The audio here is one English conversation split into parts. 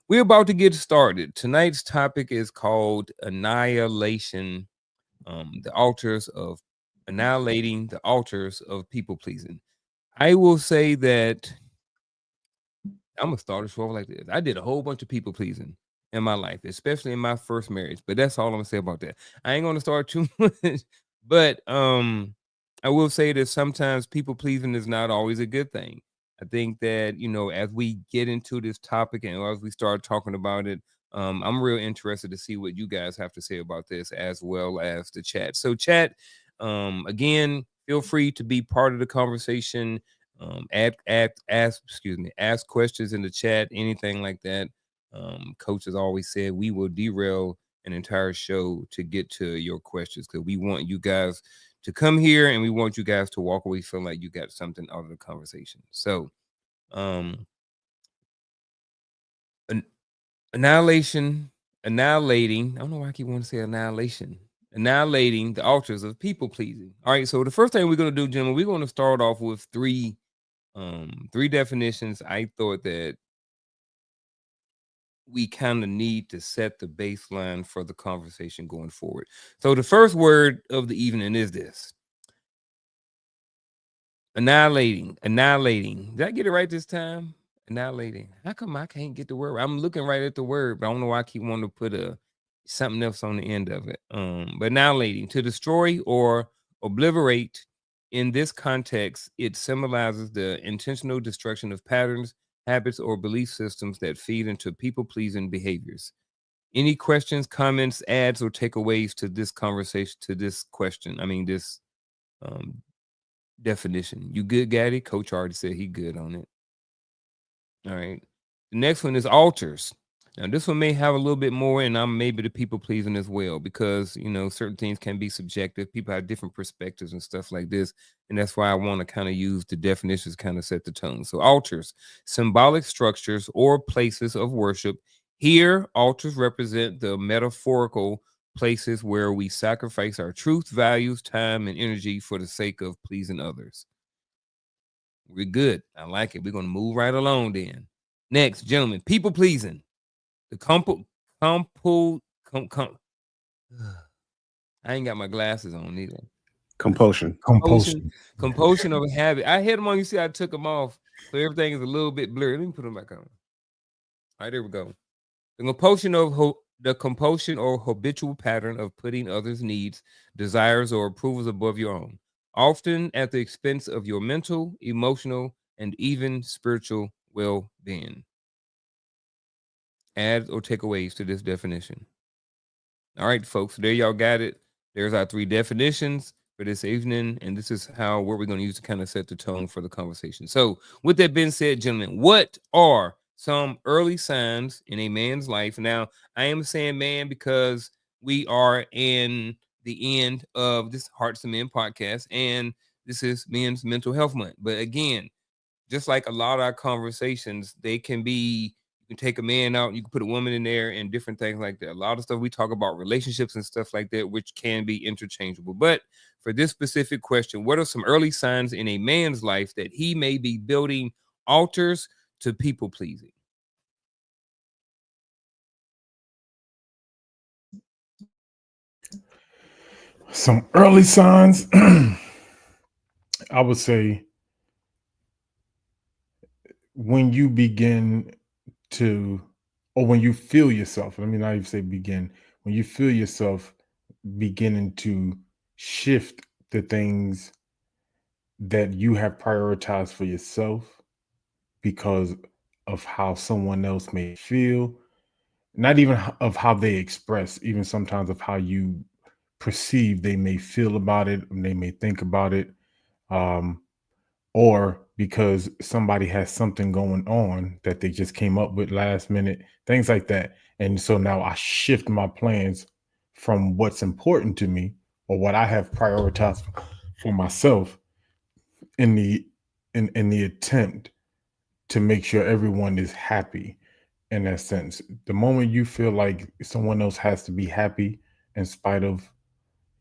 We're about to get started. Tonight's topic is called annihilation, the altars of annihilating the altars of people pleasing. I will say that I'm gonna start a show like this. I did a whole bunch of people pleasing in my life, especially in my first marriage. But that's all I'm gonna say about that. I ain't gonna start too much, but I will say that sometimes people pleasing is not always a good thing. I think that as we get into this topic and as we start talking about it, I'm real interested to see what you guys have to say about this as well as the chat. So, chat, again, feel free to be part of the conversation. Ask questions in the chat, anything like that. Coach has always said we will derail an entire show to get to your questions because we want you guys to come here and we want you guys to walk away feeling like you got something out of the conversation. So, an- annihilating. I don't know why I keep wanting to say annihilation. Annihilating the altars of people pleasing. All right, so the first thing we're gonna do, gentlemen, we're gonna start off with three definitions I thought that we kind of need to set the baseline for the conversation going forward. So the first word of the evening is this: annihilating. Did I get it right this time? Annihilating. How come I can't get the word? I'm looking right at the word, but I don't know why I keep wanting to put something else on the end of it. But annihilating, to destroy or obliterate. In this context, it symbolizes the intentional destruction of patterns, habits, or belief systems that feed into people-pleasing behaviors. Any questions, comments, adds, or takeaways to this conversation, to this question? I mean, this um, definition. You good, Gaddy? Coach already said he good on it. All right. The next one is altars. Now, this one may have a little bit more, and I'm maybe the people pleasing as well, because certain things can be subjective. People have different perspectives and stuff like this, and that's why I want to kind of use the definitions, kind of set the tone. So, altars, symbolic structures or places of worship. Here, altars represent the metaphorical places where we sacrifice our truth, values, time, and energy for the sake of pleasing others. We're good. I like it. We're going to move right along then. Next, gentlemen, people pleasing. The I ain't got my glasses on either. Compulsion. Compulsion of a habit. I had them on. You see, I took them off, so everything is a little bit blurry. Let me put them back on. All right, there we go. The compulsion or habitual pattern of putting others' needs, desires, or approvals above your own, often at the expense of your mental, emotional, and even spiritual well-being. Add or takeaways to this definition. All right, folks, there y'all got it. There's our three definitions for this evening, and this is what we're going to use to kind of set the tone for the conversation. So, with that being said, gentlemen, what are some early signs in a man's life? Now, I am saying man because we are in the end of this Hearts of Men podcast, and this is Men's Mental Health Month. But again, just like a lot of our conversations, they can be, you can take a man out, you can put a woman in there, and different things like that. A lot of stuff we talk about relationships and stuff like that, which can be interchangeable. But for this specific question, what are some early signs in a man's life that he may be building altars to people pleasing? Some early signs, I would say, when you begin to, or when you feel yourself, let me not even say begin, when you feel yourself beginning to shift the things that you have prioritized for yourself because of how someone else may feel, not even of how they express, even sometimes of how you perceive they may feel about it, and they may think about it, or because somebody has something going on that they just came up with last minute, things like that. And so now I shift my plans from what's important to me or what I have prioritized for myself in the attempt to make sure everyone is happy. In that sense, the moment you feel like someone else has to be happy in spite of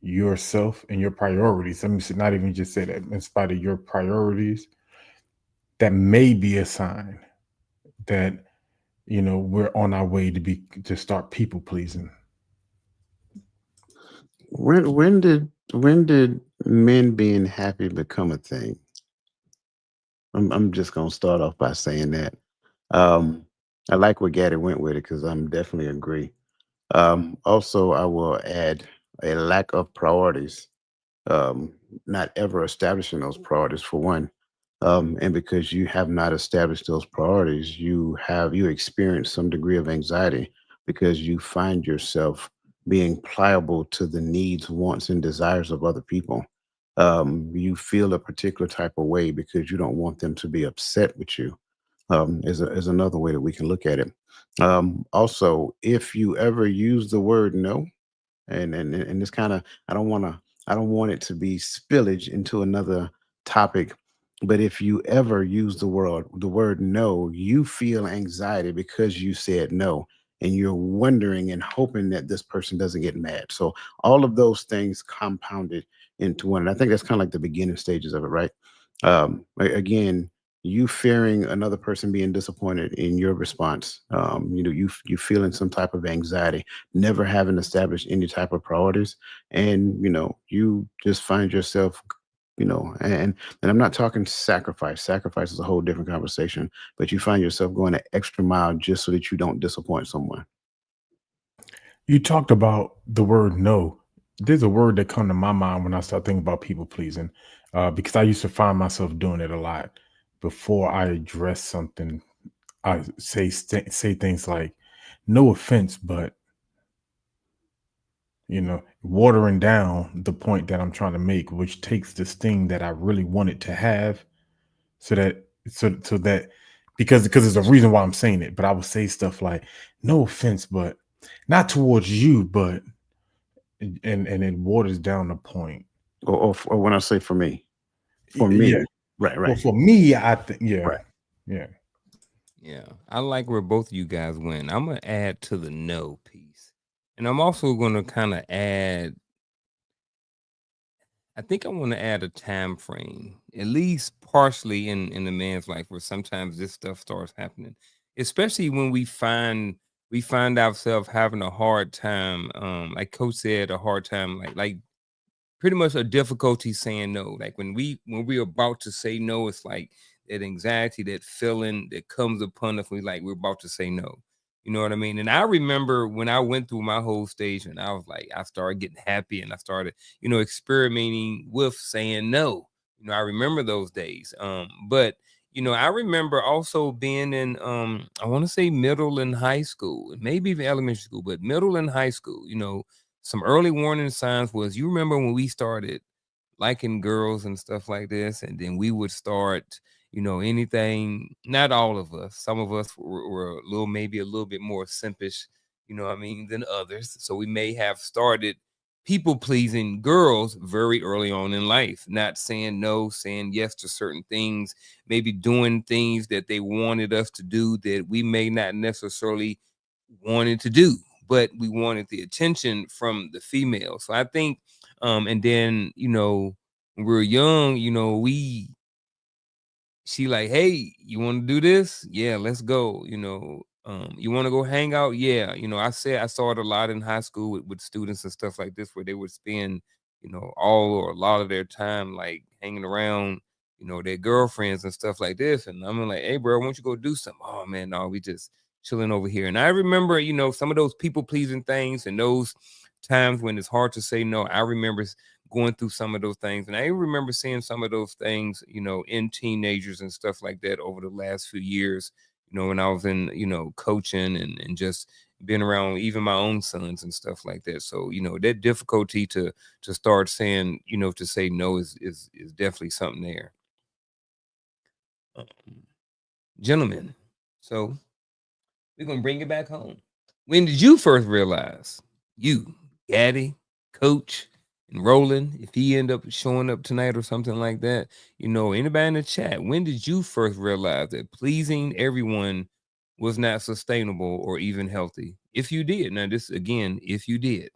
yourself and your priorities, let me not even just say that, in spite of your priorities, that may be a sign that we're on our way to start people pleasing. When did men being happy become a thing? I'm just gonna start off by saying that. Um, I like where Gaddy went with it because I'm definitely agree. Also, I will add a lack of priorities, um, not ever establishing those priorities for one. And because you have not established those priorities, you experience some degree of anxiety because you find yourself being pliable to the needs, wants, and desires of other people. You feel a particular type of way because you don't want them to be upset with you. Is another way that we can look at it. Also, if you ever use the word no, and this kind of I don't want it to be spillage into another topic, but if you ever use the word no, you feel anxiety because you said no, and you're wondering and hoping that this person doesn't get mad. So all of those things compounded into one, and I think that's kind of like the beginning stages of it, right? Again, you fearing another person being disappointed in your response, you feeling some type of anxiety, never having established any type of priorities, and you just find yourself, and I'm not talking sacrifice. Sacrifice is a whole different conversation, but you find yourself going an extra mile just so that you don't disappoint someone. You talked about the word no. There's a word that come to my mind when I start thinking about people pleasing, because I used to find myself doing it a lot. Before I address something, I say things like, "No offense, but," watering down the point that I'm trying to make, which takes this thing that I really wanted to have, so that so that because there's a reason why I'm saying it. But I would say stuff like, "No offense, but," not towards you, but, and it waters down the point. Or when I say for me, for Yeah. me, right, Well, right, for me, I think, yeah, right. yeah. Yeah, I like where both of you guys went. I'm gonna add to the no piece, and I'm also gonna kind of add. I think I want to add a time frame, at least partially in the man's life, where sometimes this stuff starts happening, especially when we find ourselves having a hard time. Like Coach said, a hard time, like pretty much a difficulty saying no. Like when we're about to say no, it's like that anxiety, that feeling that comes upon us. We're about to say no. You know what I mean? And I remember when I went through my whole stage, and I was like, I started getting happy, and I started, experimenting with saying no. I remember those days. But I remember also being in, I want to say middle and high school, and maybe even elementary school, but middle and high school. Some early warning signs was, you remember when we started liking girls and stuff like this, and then we would start, anything. Not all of us. Some of us were a little, maybe a little bit more simpish, what I mean, than others. So we may have started people pleasing girls very early on in life, not saying no, saying yes to certain things, maybe doing things that they wanted us to do that we may not necessarily wanted to do, but we wanted the attention from the female. So I think, and then, when we were young, she like, hey, you want to do this? Yeah, let's go. You want to go hang out? Yeah. I saw it a lot in high school with students and stuff like this, where they would spend, all or a lot of their time like hanging around, their girlfriends and stuff like this. And I'm like, hey, bro, why don't you go do something? Oh man, no, we just chilling over here. And I remember, some of those people pleasing things and those times when it's hard to say no. I remember going through some of those things. And I remember seeing some of those things, in teenagers and stuff like that over the last few years, when I was in, coaching and just being around even my own sons and stuff like that. So, that difficulty to start saying, to say no is definitely something there. Um, Gentlemen, so we're gonna bring it back home. When did you first realize, you, Gaddy, Coach, and Roland, if he end up showing up tonight or something like that, anybody in the chat, when did you first realize that pleasing everyone was not sustainable or even healthy? If you did, now this again, if you did,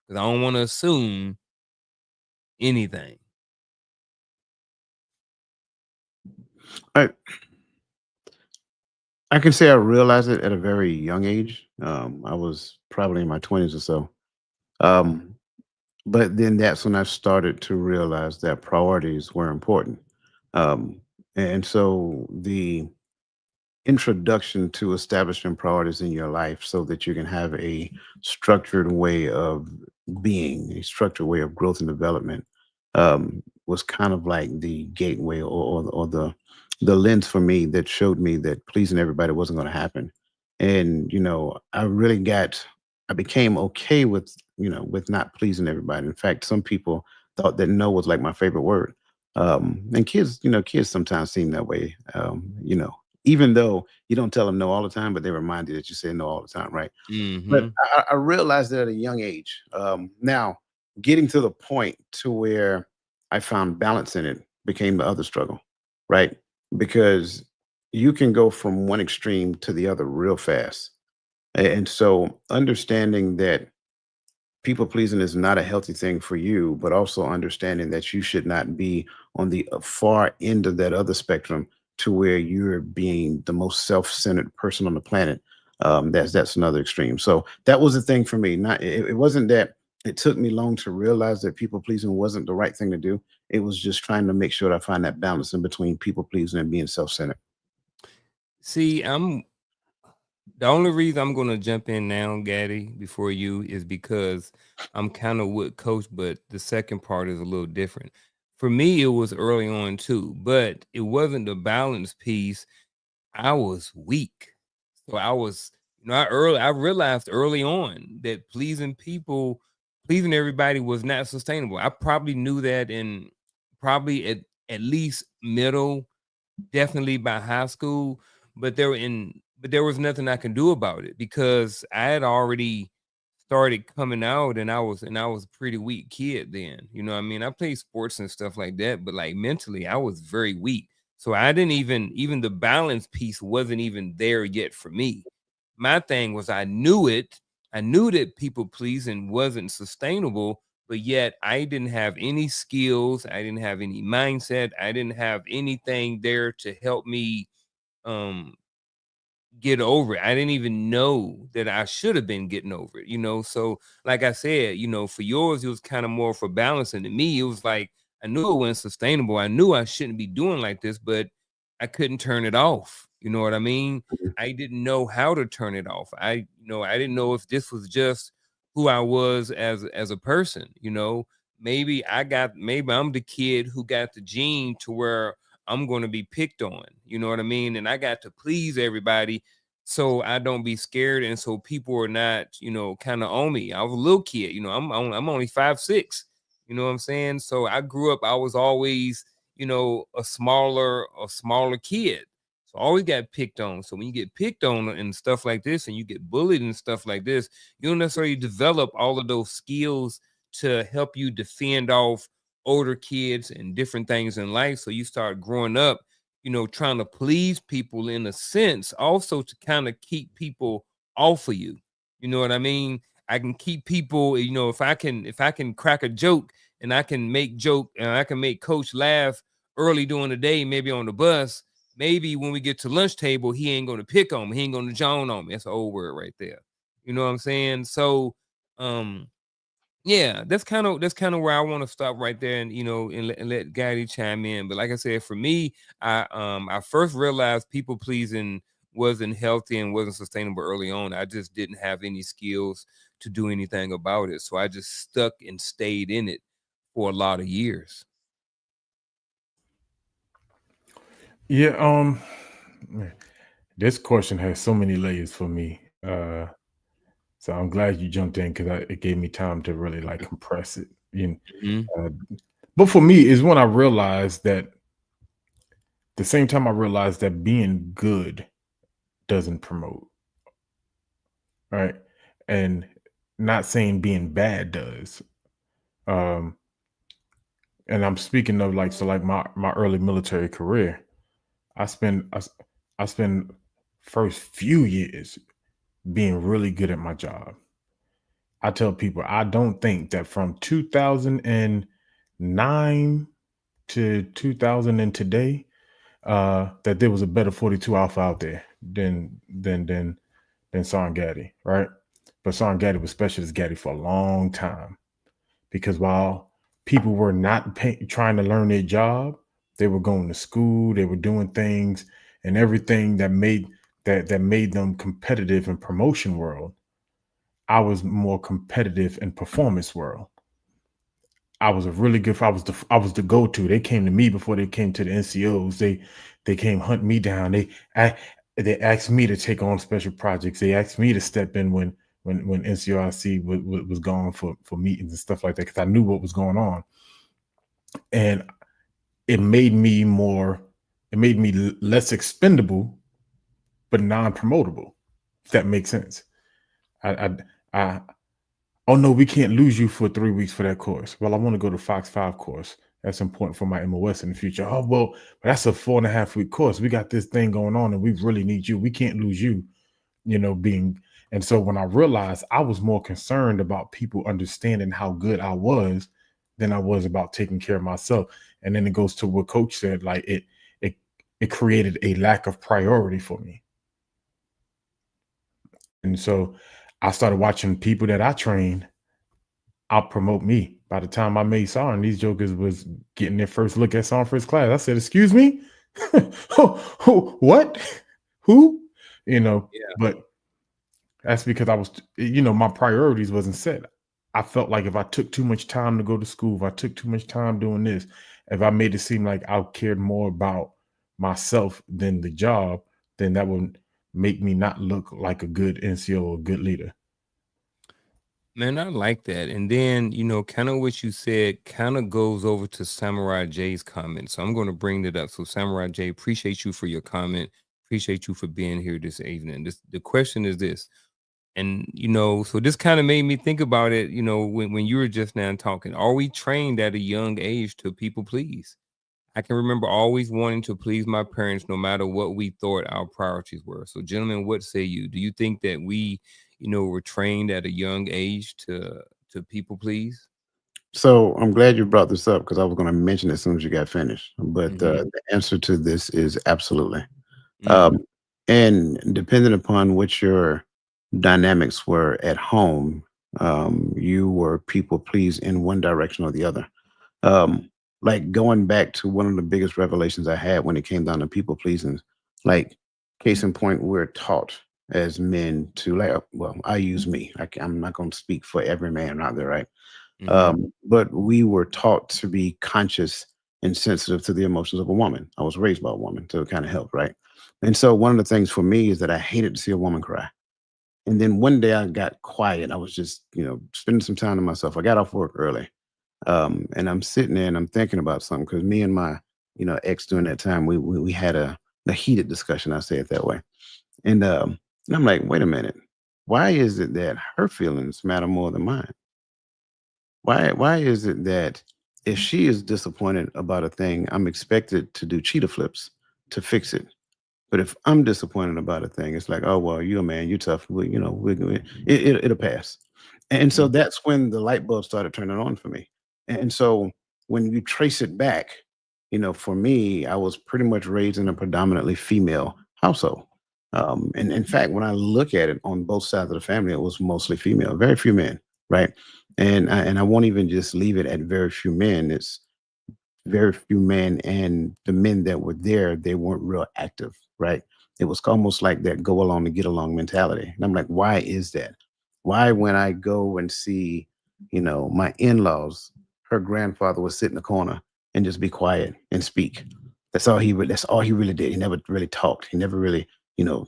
because I don't want to assume anything. I I can say I realized it at a very young age. I was probably in my 20s or so. Um, but then that's when I started to realize that priorities were important. Um, and so the introduction to establishing priorities in your life so that you can have a structured way of being, a structured way of growth and development, was kind of like the gateway, or the lens for me that showed me that pleasing everybody wasn't going to happen. And I became okay with with not pleasing everybody. In fact, some people thought that no was like my favorite word. And kids sometimes seem that way. Even though you don't tell them no all the time, but they remind you that you say no all the time, right? But Mm-hmm. I realized that at a young age. Now, getting to the point to where I found balance in it became the other struggle, right? Because you can go from one extreme to the other real fast. And so understanding that people pleasing is not a healthy thing for you, but also understanding that you should not be on the far end of that other spectrum to where you're being the most self-centered person on the planet. That's another extreme. So that was the thing for me. It wasn't that it took me long to realize that people pleasing wasn't the right thing to do. It was just trying to make sure that I find that balance in between people pleasing and being self-centered. See, I'm the only reason I'm gonna jump in now, Gaddy, before you is because I'm kind of with Coach, but the second part is a little different. For me, it was early on too, but it wasn't the balance piece. I was weak. So I was, I realized early on that pleasing everybody was not sustainable. I probably knew that in probably at least middle, definitely by high school, but there was nothing I can do about it because I had already started coming out and I was a pretty weak kid then. You know what I mean? I played sports and stuff like that, but like mentally I was very weak. So I didn't even the balance piece wasn't even there yet for me. My thing was I knew it. I knew that people pleasing wasn't sustainable, but yet I didn't have any skills, I didn't have any mindset, I didn't have anything there to help me um get over it. I didn't even know that I should have been getting over it. So like I said, for yours, it was kind of more for balancing. To me, it was like I knew it wasn't sustainable. I knew I shouldn't be doing like this, but I couldn't turn it off. You know what I mean? I didn't know how to turn it off. I didn't know if this was just who I was as a person. Maybe I'm the kid who got the gene to where I'm going to be picked on. You know what I mean? And I got to please everybody so I don't be scared, and so people are not, kind of on me. I was a little kid, I'm only 5'6". You know what I'm saying? So I grew up. I was always, a smaller kid. So I always got picked on. So when you get picked on and stuff like this, and you get bullied and stuff like this, you don't necessarily develop all of those skills to help you defend off older kids and different things in life. So you start growing up, trying to please people in a sense, also to kind of keep people off of you. You know what I mean? I can keep people, if I can crack a joke and I can make joke and I can make coach laugh early during the day, maybe on the bus, maybe when we get to lunch table, he ain't gonna pick on me, he ain't gonna joan on me. That's an old word right there. You know what I'm saying? So um yeah, that's kind of where I want to stop right there, and let Gaddy chime in. But like I said, for me, I first realized people pleasing wasn't healthy and wasn't sustainable early on. I just didn't have any skills to do anything about it, so I just stuck and stayed in it for a lot of years. Yeah, man, this question has so many layers for me. So I'm glad you jumped in because it gave me time to really like compress it. Mhm. Uh, but for me, is when I realized that the same time I realized that being good doesn't promote, right? And not saying being bad does. Um, and I'm speaking of like so like my early military career. I spent I, s- I spent first few years being really good at my job. I tell people I don't think that from 2009 to 2000 and today that there was a better 42 Alpha out there. than Son Gaddy, right? But Son Gaddy was specialist Gaddy for a long time, because while people were not trying to learn their job, they were going to school, they were doing things and everything that made them competitive in promotion world. I was more competitive in performance world. I was a really good. I was the go to. They came to me before they came to the NCOs. They came hunt me down. They asked me to take on special projects. They asked me to step in when NCRC was gone for meetings and stuff like that, because I knew what was going on, and it made me less expendable, but non-promotable. If that makes sense. I Oh no, we can't lose you for 3 weeks for that course. Well, I want to go to Fox 5 course. That's important for my MOS in the future. Oh, well, that's a 4.5 week course. We got this thing going on and we really need you. We can't lose you, and so when I realized, I was more concerned about people understanding how good I was than I was about taking care of myself. And then it goes to what Coach said, like it created a lack of priority for me. And so I started watching people that I trained out promote me. By the time I made SAR, and these jokers was getting their first look at SAR first class, I said, "Excuse me, what? Who?" Yeah. But that's because I was, my priorities wasn't set. I felt like if I took too much time to go to school, if I took too much time doing this, if I made it seem like I cared more about myself than the job, then that would make me not look like a good NCO or a good leader. Man, I like that. And then, kind of what you said kind of goes over to Samurai J's comment. So I'm going to bring that up. So Samurai J, appreciate you for your comment. Appreciate you for being here this evening. The question is this. And, so this kind of made me think about it, when you were just now talking. Are we trained at a young age to people please? I can remember always wanting to please my parents no matter what we thought our priorities were. So, gentlemen, what say you? Do you think that we, were trained at a young age to people please? So I'm glad you brought this up because I was going to mention it as soon as you got finished. But Mhm. the answer to this is absolutely. Mm. Um, and depending upon what your dynamics were at home, you were people please in one direction or the other. Um, like going back to one of the biggest revelations I had when it came down to people pleasing, like case in point, we're taught as men to like, well, I use me. I'm not going to speak for every man out there, right? Mhm. But we were taught to be conscious and sensitive to the emotions of a woman. I was raised by a woman to kind of help, right? And so one of the things for me is that I hated to see a woman cry. And then one day I got quiet. I was just, spending some time to myself. I got off work early. And I'm sitting there and I'm thinking about something because me and my, ex during that time, we had a heated discussion, I say it that way. And I'm like, wait a minute. Why is it that her feelings matter more than mine? Why is it that if she is disappointed about a thing, I'm expected to do cheetah flips to fix it? But if I'm disappointed about a thing, it's like, oh well, you're a man, you're tough. It'll pass. And so Mhm. that's when the light bulb started turning on for me. And so when you trace it back, for me, I was pretty much raised in a predominantly female household. And in fact, when I look at it on both sides of the family, it was mostly female, very few men, right? And I won't even just leave it at very few men. It's very few men, and the men that were there, they weren't real active, right? It was almost like that go along to get along mentality. And I'm like, why is that? Why, when I go and see, my in-laws, her grandfather would sit in the corner and just be quiet and speak. That's all he really did. He never really talked. He never really,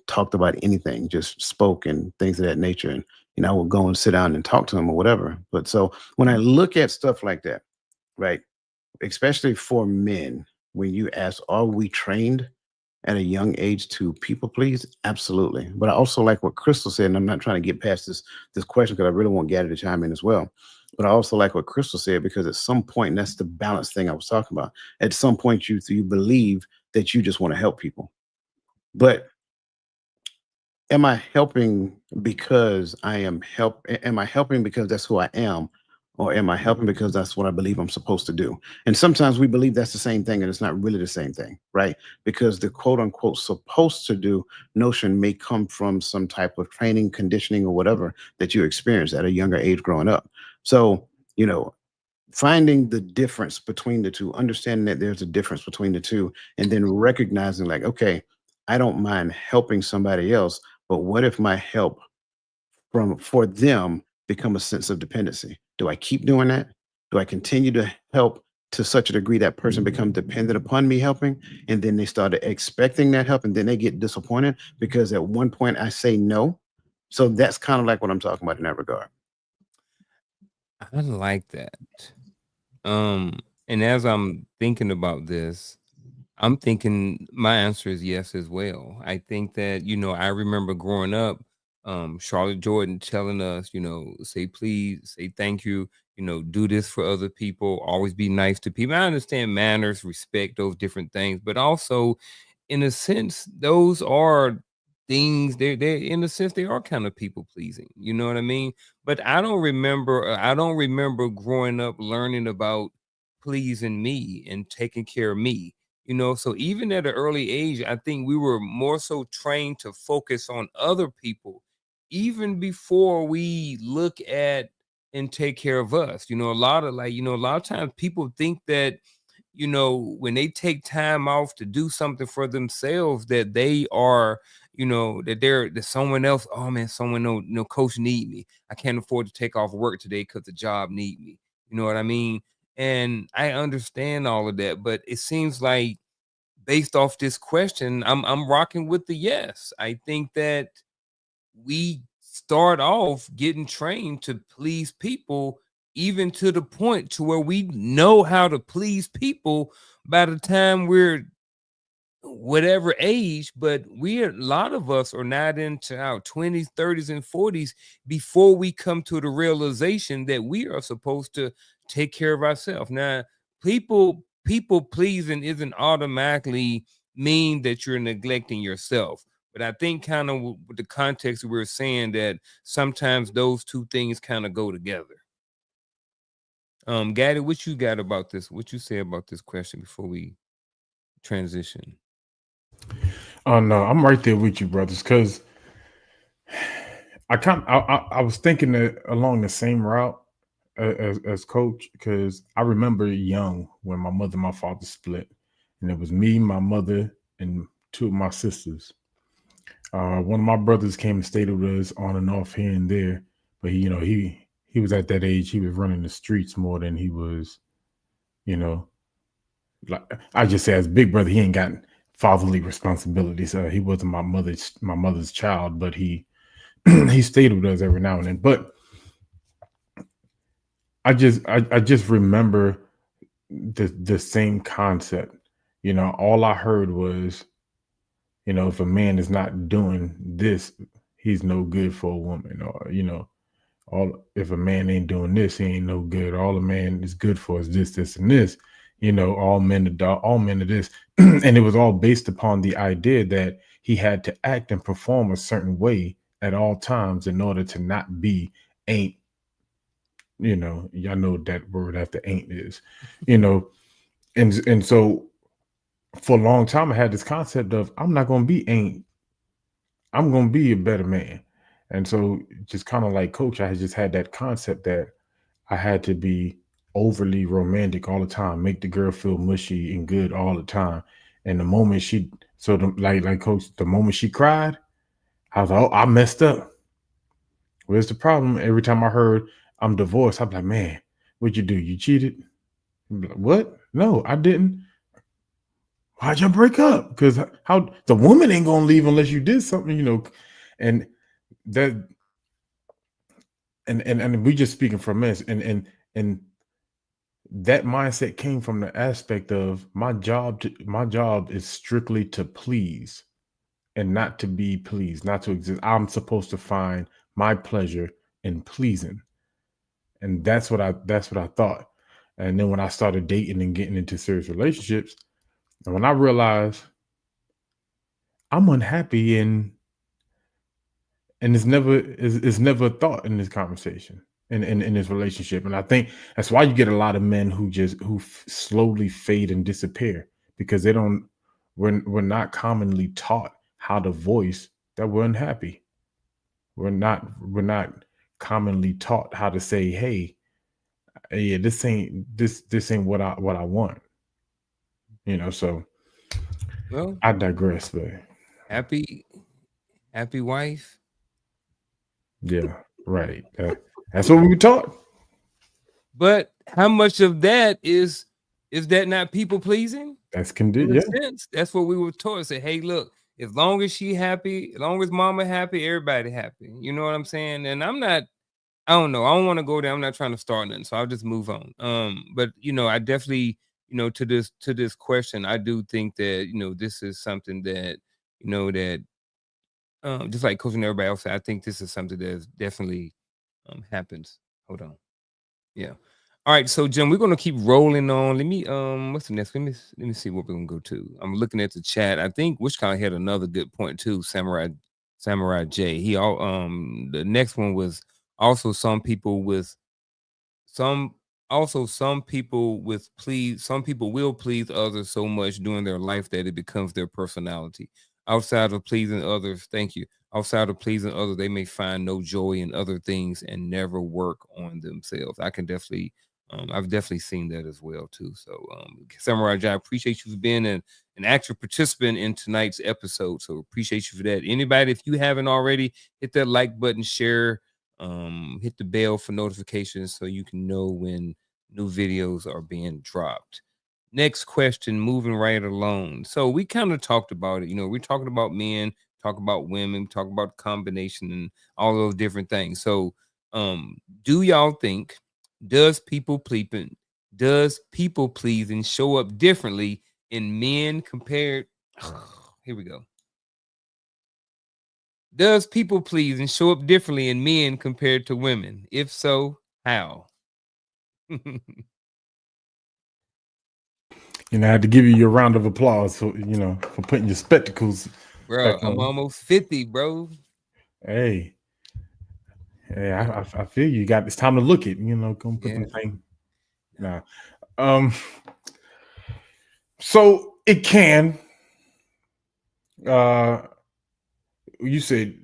talked about anything, just spoke and things of that nature. And, I would go and sit down and talk to him or whatever. But so when I look at stuff like that, right? Especially for men, when you ask, are we trained at a young age to people please? Absolutely. But I also like what Crystal said, and I'm not trying to get past this question because I really want Gaddy to chime in as well. But I also like what Crystal said because at some point, and that's the balance thing I was talking about. At some point, you believe that you just want to help people, but am I helping because I am help? Am I helping because that's who I am, or am I helping because that's what I believe I'm supposed to do? And sometimes we believe that's the same thing, and it's not really the same thing, right? Because the quote unquote supposed to do notion may come from some type of training, conditioning, or whatever that you experienced at a younger age growing up. So, finding the difference between the two, understanding that there's a difference between the two, and then recognizing, like, okay, I don't mind helping somebody else, but what if my help for them become a sense of dependency? Do I keep doing that? Do I continue to help to such a degree that person becomes dependent upon me helping, and then they started expecting that help, and then they get disappointed because at one point I say no? So that's kind of like what I'm talking about in that regard. I like that. And as I'm thinking about this, I'm thinking my answer is yes as well. I think that, I remember growing up, Charlotte Jordan telling us, say please, say thank you, do this for other people, always be nice to people. I understand manners, respect, those different things, but also in a sense, those are things they're in a sense they are kind of people pleasing. You know what I mean? But I don't remember growing up learning about pleasing me and taking care of me. So even at an early age, I think we were more so trained to focus on other people even before we look at and take care of us. A lot of times people think that, when they take time off to do something for themselves, that they are, that someone else, oh man, someone no coach need me. I can't afford to take off work today because the job need me. You know what I mean? And I understand all of that, but it seems like based off this question, I'm rocking with the yes. I think that we start off getting trained to please people, even to the point to where we know how to please people by the time we're whatever age, but a lot of us are not into our 20s, 30s, and 40s before we come to the realization that we are supposed to take care of ourselves. Now, people pleasing isn't automatically mean that you're neglecting yourself. But I think kind of with the context we're saying that sometimes those two things kind of go together. Gaddy, what you got about this? What you say about this question before we transition? Oh no, I'm right there with you, brothers. Because I was thinking that along the same route as Coach. Because I remember young when my mother and my father split, and it was me, my mother, and two of my sisters. One of my brothers came and stayed with us on and off here and there, but he was at that age. He was running the streets more than he was, you know. Like I just say, as big brother, he ain't got fatherly responsibilities. He wasn't my mother's child, but he he stayed with us every now and then. But I just remember the same concept. All I heard was, if a man is not doing this, he's no good for a woman, or all if a man ain't doing this, he ain't no good. All a man is good for is this, this, and this. All men are this, and it was all based upon the idea that he had to act and perform a certain way at all times in order to not be ain't. Y'all know what that word after ain't is, you know, and so for a long time I had this concept of I'm not gonna be ain't, I'm gonna be a better man. And so just kind of like Coach, I just had that concept that I had to be overly romantic all the time, make the girl feel mushy and good all the time. And the moment she, like Coach, the moment she cried, I was like, oh, I messed up. Where's the problem? Every time I heard I'm divorced, I'm like, man, what'd you do? You cheated? Like, what? No, I didn't. Why'd you break up? Because how the woman ain't gonna leave unless you did something, and that and we just speaking from this, and that mindset came from the aspect of my job is strictly to please and not to be pleased, not to exist. I'm supposed to find my pleasure in pleasing. And that's what I thought. And then when I started dating and getting into serious relationships, and when I realized I'm unhappy and it's never a thought in this conversation. in this relationship. And I think that's why you get a lot of men who slowly fade and disappear, because we're not commonly taught how to voice that we're unhappy. We're not commonly taught how to say, hey, yeah, this ain't what I want. So Well, I digress, but happy wife. yeah, right. That's what we were taught. But how much of that is that not people pleasing? That's In a yeah. sense, that's what we were taught. Say, hey, look, as long as she happy, as long as mama happy, everybody happy. You know what I'm saying? And I don't know. I don't want to go there. I'm not trying to start nothing, so I'll just move on. But I definitely, to this question, I do think that this is something that that just like coaching everybody else, I think this is something that definitely happens. Hold on. Yeah. All right, so Jim, we're gonna keep rolling on. Let me what's the next? Let me see what we're gonna go to. I'm looking at the chat. I think Wishkon had another good point too. Samurai J. He all the next one was also some people some some people will please others so much during their life that it becomes their personality. Outside of pleasing others, thank you. Outside of pleasing others, they may find no joy in other things and never work on themselves. I can definitely I've definitely seen that as well too. So Samurai Jai, I appreciate you for being an active participant in tonight's episode. So appreciate you for that. Anybody, if you haven't already, hit that like button, share, hit the bell for notifications so you can know when new videos are being dropped. Next question, moving right along. So we kind of talked about it. We're talking about men, talk about women, talk about combination and all those different things. So do y'all think does people pleasing show up differently in men compared here we go. Does people pleasing show up differently in men compared to women? If so, how? I had to give you your round of applause for putting your spectacles Bro, back I'm on. almost 50, bro. Hey, I feel you. It's time to look it. Go put them thing. Nah. So it can. You said,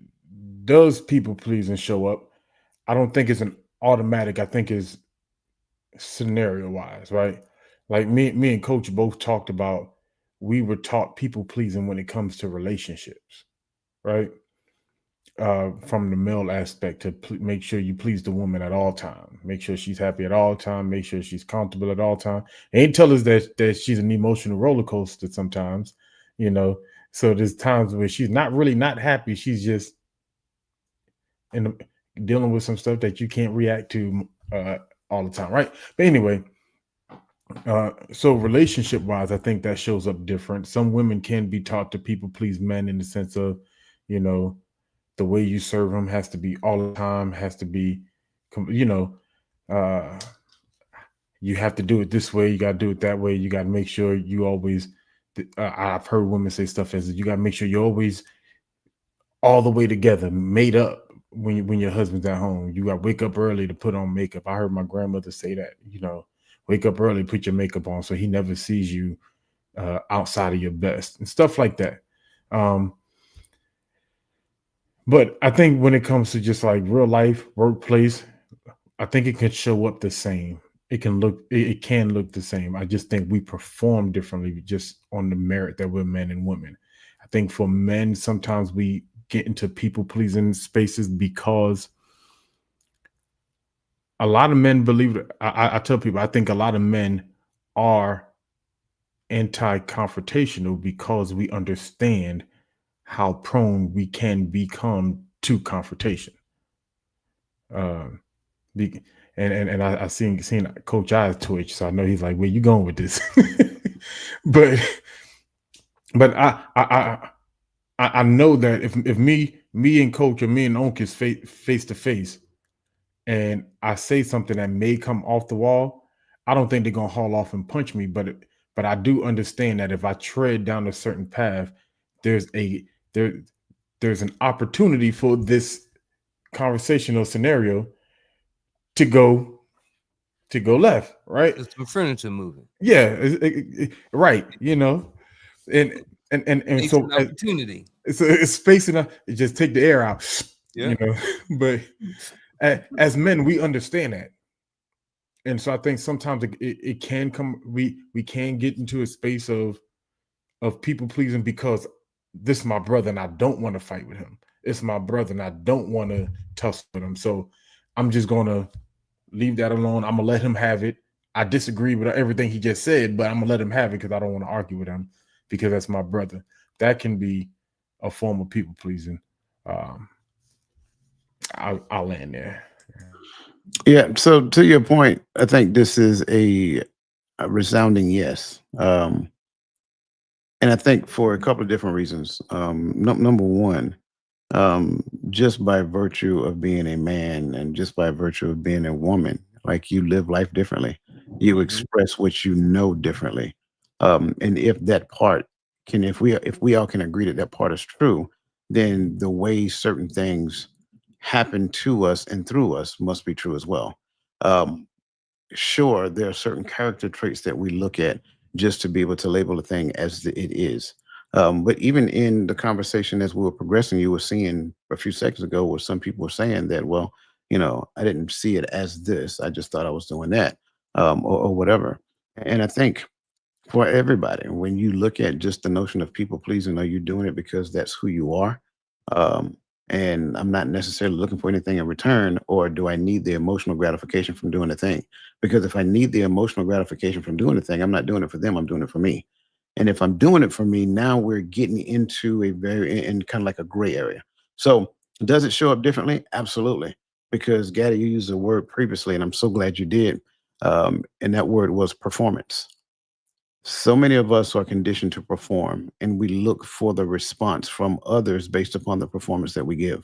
does people pleasing show up? I don't think it's an automatic. I think it's scenario wise, right? Like me and Coach both talked about. We were taught people pleasing when it comes to relationships, right? From the male aspect to make sure you please the woman at all time, make sure she's happy at all time, make sure she's comfortable at all time. They ain't tell us that she's an emotional roller coaster sometimes, So there's times where she's not happy. She's just dealing with some stuff that you can't react to all the time, right? But anyway, so relationship wise, I think that shows up different. Some women can be taught to people please men in the sense of, the way you serve them has to be all the time, has to be, uh, you have to do it this way. You got to do it that way. You got to make sure you always, I've heard women say stuff as you got to make sure you're always all the way together, made up when your husband's at home. You got to wake up early to put on makeup. I heard my grandmother say that, wake up early, put your makeup on so he never sees you outside of your best and stuff like that. But I think when it comes to just like real life, workplace, I think it can show up the same. It can look the same. I just think we perform differently just on the merit that we're men and women. I think for men, sometimes we get into people pleasing spaces because a lot of men believe it. I tell people, I think a lot of men are anti-confrontational because we understand how prone we can become to confrontation. And I seen Coach I's Twitch, so I know he's like, "Where you going with this?" but I know that if me and Coach or me and Onk is face to face, and I say something that may come off the wall, I don't think they're gonna haul off and punch me. But I do understand that if I tread down a certain path, there's an opportunity for this conversational scenario to go left, right? It's some furniture moving. Yeah, right. And It's so an opportunity. it's space enough. You just take the air out, Yeah. But as men, we understand that, and so I think sometimes it can come. We can get into a space of people pleasing because this is my brother and I don't want to fight with him. It's my brother and I don't want to tussle with him. So I'm just gonna leave that alone. I'm gonna let him have it. I disagree with everything he just said, but I'm gonna let him have it because I don't want to argue with him because that's my brother. That can be a form of people pleasing. I'll land there. Yeah. So to your point, I think this is a resounding yes. And I think for a couple of different reasons. Number one, just by virtue of being a man and just by virtue of being a woman, like you live life differently, you Mhm. express what you know differently. And if that part can, if we all can agree that that part is true, then the way certain things happen to us and through us must be true as well. Um, sure, there are certain character traits that we look at just to be able to label a thing as it is. But even in the conversation as we were progressing, you were seeing a few seconds ago where some people were saying that, well, I didn't see it as this. I just thought I was doing that, or whatever. And I think for everybody, when you look at just the notion of people pleasing, are you doing it because that's who you are? Um, and I'm not necessarily looking for anything in return, or do I need the emotional gratification from doing the thing? Because if I need the emotional gratification from doing the thing, I'm not doing it for them, I'm doing it for me. And if I'm doing it for me, now we're getting into a very in kind of like a gray area. So does it show up differently? Absolutely. Because Gaddy, you used a word previously, and I'm so glad you did. And that word was performance. So many of us are conditioned to perform, and we look for the response from others based upon the performance that we give.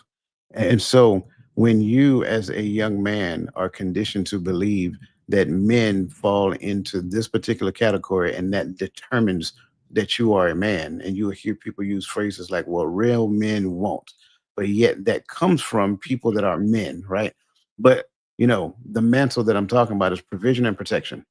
And so, when you, as a young man, are conditioned to believe that men fall into this particular category and that determines that you are a man, and you will hear people use phrases like, well, real men won't. But yet, that comes from people that are men, right? But, the mantle that I'm talking about is provision and protection.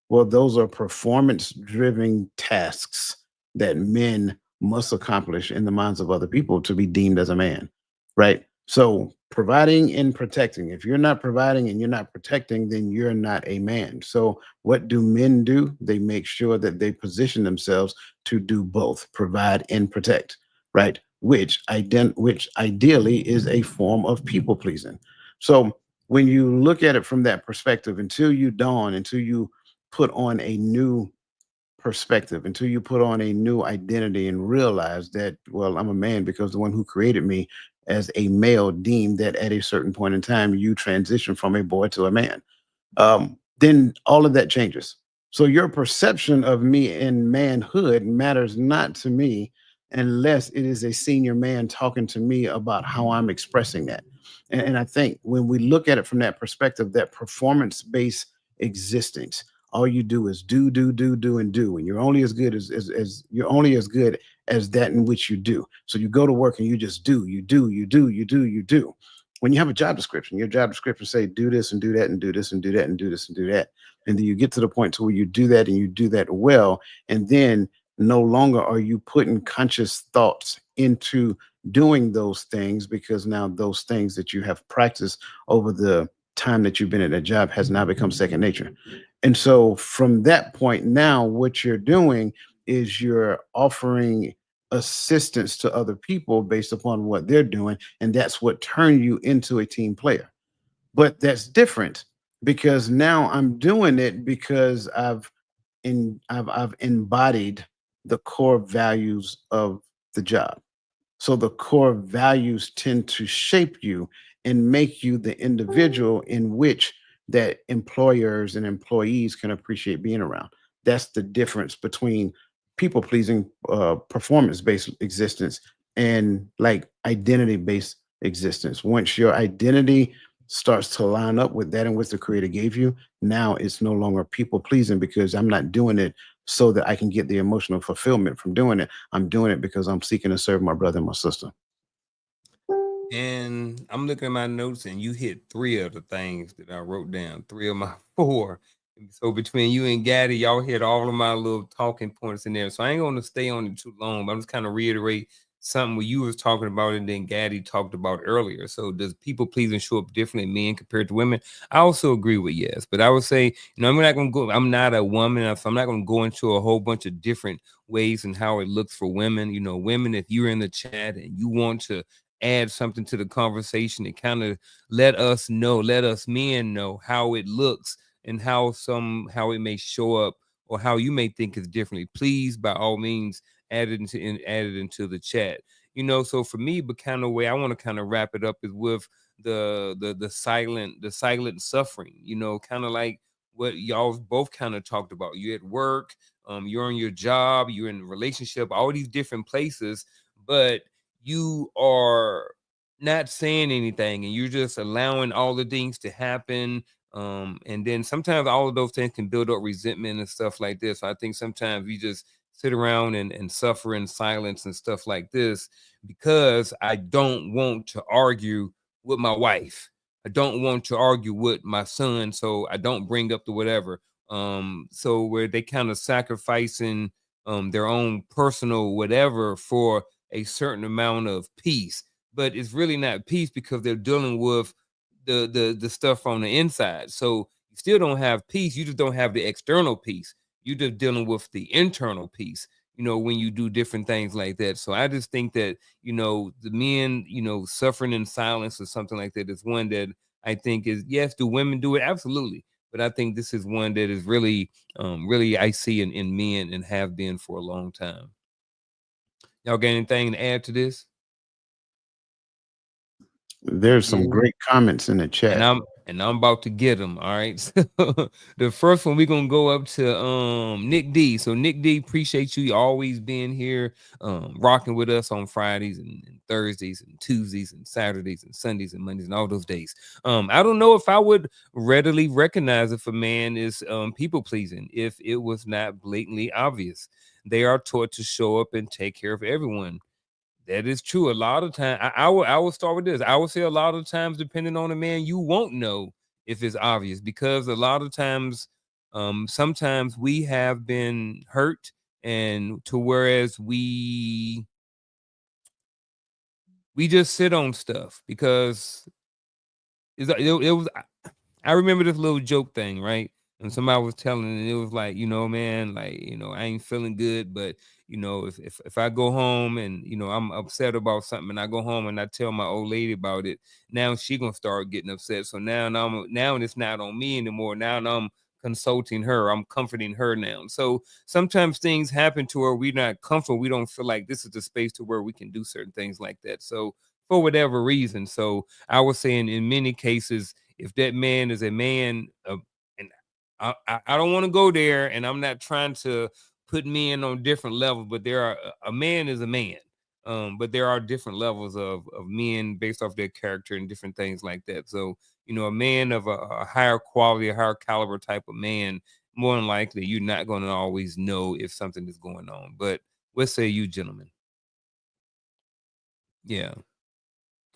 Well, those are performance driven tasks that men must accomplish in the minds of other people to be deemed as a man, right? So, providing and protecting. If you're not providing and you're not protecting, then you're not a man. So, what do men do? They make sure that they position themselves to do both, provide and protect, right? Which ideally is a form of people pleasing. So, when you look at it from that perspective, until you put on a new perspective, until you put on a new identity and realize that, well, I'm a man because the one who created me as a male deemed that at a certain point in time you transition from a boy to a man. Then all of that changes. So your perception of me in manhood matters not to me unless it is a senior man talking to me about how I'm expressing that. And I think when we look at it from that perspective, that performance based existence, all you do is do, do, do, do, and do. And you're only as good as you're only as good as that in which you do. So you go to work and you just do, you do, you do, you do, you do. When you have a job description, your job description say do this and do that and do this and do that and do this and do that. And then you get to the point to where you do that and you do that well. And then no longer are you putting conscious thoughts into doing those things, because now those things that you have practiced over the time that you've been at that job has now become second nature. And so from that point, now what you're doing is you're offering assistance to other people based upon what they're doing. And that's what turned you into a team player. But that's different because now I'm doing it because I've embodied the core values of the job. So the core values tend to shape you and make you the individual in which that employers and employees can appreciate being around. That's the difference between people pleasing, performance based existence, and like identity based existence. Once your identity starts to line up with that and what the creator gave you, now it's no longer people pleasing because I'm not doing it so that I can get the emotional fulfillment from doing it. I'm doing it because I'm seeking to serve my brother and my sister. And I'm looking at my notes, and you hit 3 of the things that I wrote down, 3 of my 4. So between you and Gaddy, y'all hit all of my little talking points in there. So I ain't going to stay on it too long, but I'm just kind of reiterate something what you was talking about and then Gaddy talked about earlier. So does people pleasing show up differently in men compared to women? I also agree with yes, but I would say, I'm not going to go, I'm not a woman, so I'm not going to go into a whole bunch of different ways and how it looks for women. Women, if you're in the chat and you want to add something to the conversation and kind of let us men know how it looks and how it may show up or how you may think it's differently, please by all means add it into the chat. So for me, but kind of way I want to kind of wrap it up is with the silent suffering, kind of like what y'all both kind of talked about. You're at work, you're on your job, you're in a relationship, all these different places, but you are not saying anything and you're just allowing all the things to happen. And then sometimes all of those things can build up resentment and stuff like this. So I think sometimes we just sit around and suffer in silence and stuff like this because I don't want to argue with my wife. I don't want to argue with my son, so I don't bring up the whatever. So where they kind of sacrificing their own personal whatever for a certain amount of peace, but it's really not peace because they're dealing with the stuff on the inside. So you still don't have peace. You just don't have the external peace. You're just dealing with the internal peace, when you do different things like that. So I just think that, the men, suffering in silence or something like that is one that I think is, yes, do women do it? Absolutely. But I think this is one that is really, really I see in men and have been for a long time. Y'all got anything to add to this? There's some great comments in the chat. And I'm about to get them. All right. So the first one, we're gonna go up to Nick D. So Nick D, appreciate you always being here, rocking with us on Fridays and Thursdays and Tuesdays and Saturdays and Sundays and Mondays and all those days. I don't know if I would readily recognize if a man is people pleasing if it was not blatantly obvious. They are taught to show up and take care of everyone. That is true. A lot of times, I will start with this. I would say a lot of times, depending on the man, you won't know if it's obvious because a lot of times, sometimes we have been hurt, and to whereas we just sit on stuff because it was. I remember this little joke thing, right? And somebody was telling, and it was like, man, like, I ain't feeling good, but if I go home and I'm upset about something, and I go home and I tell my old lady about it, now she gonna start getting upset. So now it's not on me anymore. Now I'm consulting her, I'm comforting her now. So sometimes things happen to where we're not comfortable. We don't feel like this is the space to where we can do certain things like that. So for whatever reason, so I was saying in many cases, if that man is a man, and I don't want to go there, and I'm not trying to put men on different levels, but a man is a man. But there are different levels of men based off their character and different things like that. So, a man of a higher quality, a higher caliber type of man, more than likely, you're not going to always know if something is going on. But what say you, gentlemen? Yeah.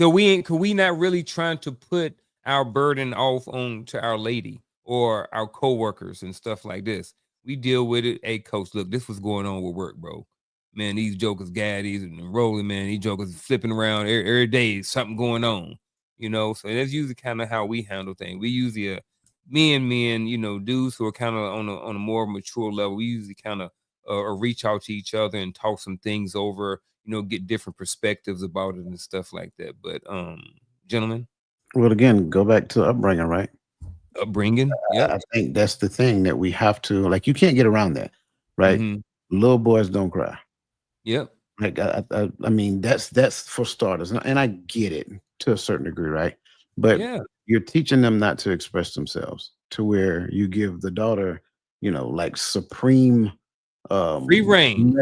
So we not really trying to put our burden off on to our lady or our coworkers and stuff like this. We deal with it. Hey, coach, look, this was going on with work, bro. Man, these jokers, gaddies and rolling, man, these jokers flipping around every day. Something going on, So that's usually kind of how we handle things. We usually men, dudes who are kind of on a more mature level. We usually kind of reach out to each other and talk some things over, get different perspectives about it and stuff like that. But gentlemen, Well, again, go back to upbringing, right? Upbringing, yeah. I think that's the thing that we have to, like, you can't get around that, right? Little boys don't cry. Yep. Like, I mean, that's for starters, and I get it to a certain degree, right? But you're teaching them not to express themselves, to where you give the daughter, like supreme free reign,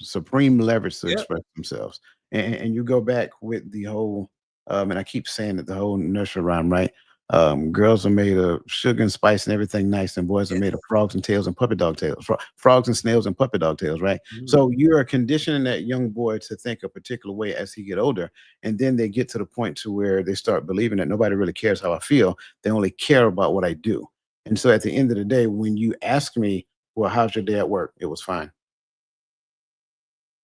supreme leverage to express themselves. And you go back with the whole, and I keep saying it, the whole nursery rhyme, right? Girls are made of sugar and spice and everything nice, and boys are made of frogs and tails and puppy dog tails, frogs and snails and puppy dog tails, right? So you're conditioning that young boy to think a particular way as he get older, and then they get to the point to where they start believing that nobody really cares how I feel. They only care about what I do. And so at the end of the day, when you ask me, well, how's your day at work? It was fine.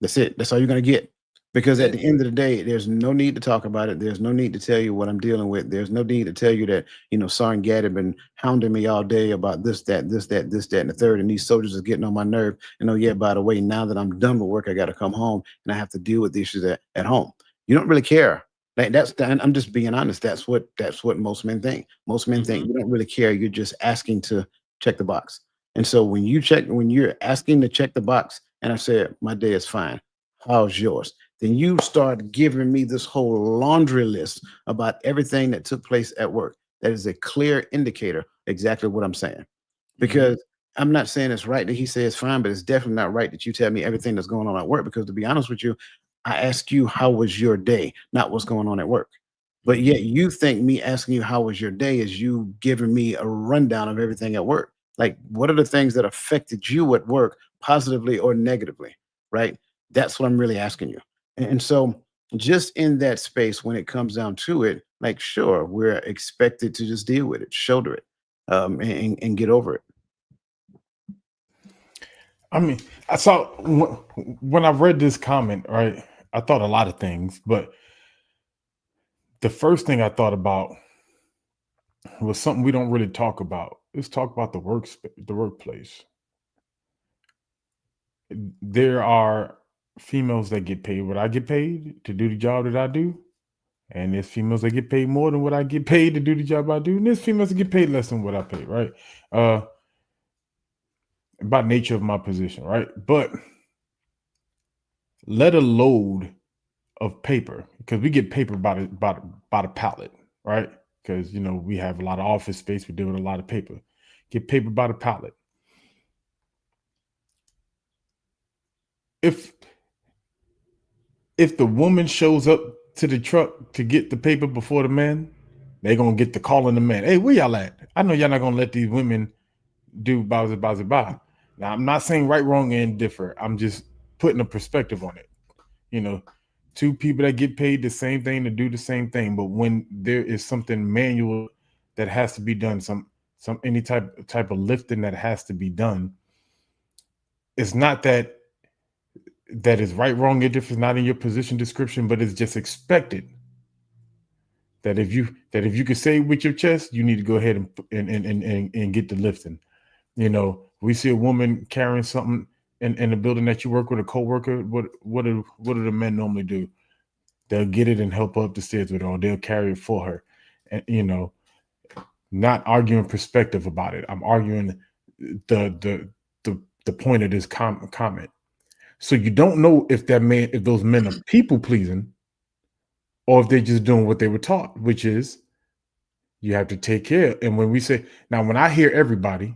That's it. That's all you're going to get. Because at the end of the day, there's no need to talk about it. There's no need to tell you what I'm dealing with. There's no need to tell you that, Sergeant Gadd have been hounding me all day about this, that, this, that, this, that, and the third. And these soldiers are getting on my nerve. And oh, yeah, by the way, now that I'm done with work, I got to come home and I have to deal with the issues at home. You don't really care. Like and I'm just being honest. That's what most men think. Most men think you don't really care. You're just asking to check the box. And so when you're asking to check the box, and I said, my day is fine. How's yours? Then you start giving me this whole laundry list about everything that took place at work. That is a clear indicator exactly what I'm saying. Because I'm not saying it's right that he says fine, but it's definitely not right that you tell me everything that's going on at work. Because to be honest with you, I asked you how was your day, not what's going on at work. But yet you think me asking you how was your day is you giving me a rundown of everything at work. Like, what are the things that affected you at work positively or negatively, right? That's what I'm really asking you. And so just in that space, when it comes down to it, like, sure, we're expected to just deal with it, shoulder it, and get over it. I mean, I saw when I read this comment, right? I thought a lot of things, but the first thing I thought about was something we don't really talk about. Let's talk about the workplace. There are females that get paid what I get paid to do the job that I do. And there's females that get paid more than what I get paid to do the job I do. And there's females that get paid less than what I pay, right? By nature of my position, right? But let a load of paper, because we get paper by the pallet, right? Because, we have a lot of office space. We deal with a lot of paper. Get paper by the pallet. If the woman shows up to the truck to get the paper before the man, they're going to get the call on the man. Hey, where y'all at? I know y'all not going to let these women do bowsy. Now, I'm not saying right, wrong, and differ. I'm just putting a perspective on it. Two people that get paid the same thing to do the same thing. But when there is something manual that has to be done, any type of lifting that has to be done, it's not that is right, wrong, and differ. It's not in your position description, but it's just expected. That if you can say with your chest, you need to go ahead and get the lifting. We see a woman carrying something in the building that you work with, a coworker. What do the men normally do? They'll get it and help her up the stairs with her, or they'll carry it for her. And not arguing perspective about it. I'm arguing the point of this comment. So you don't know if those men are people pleasing, or if they're just doing what they were taught, which is you have to take care. And when I hear everybody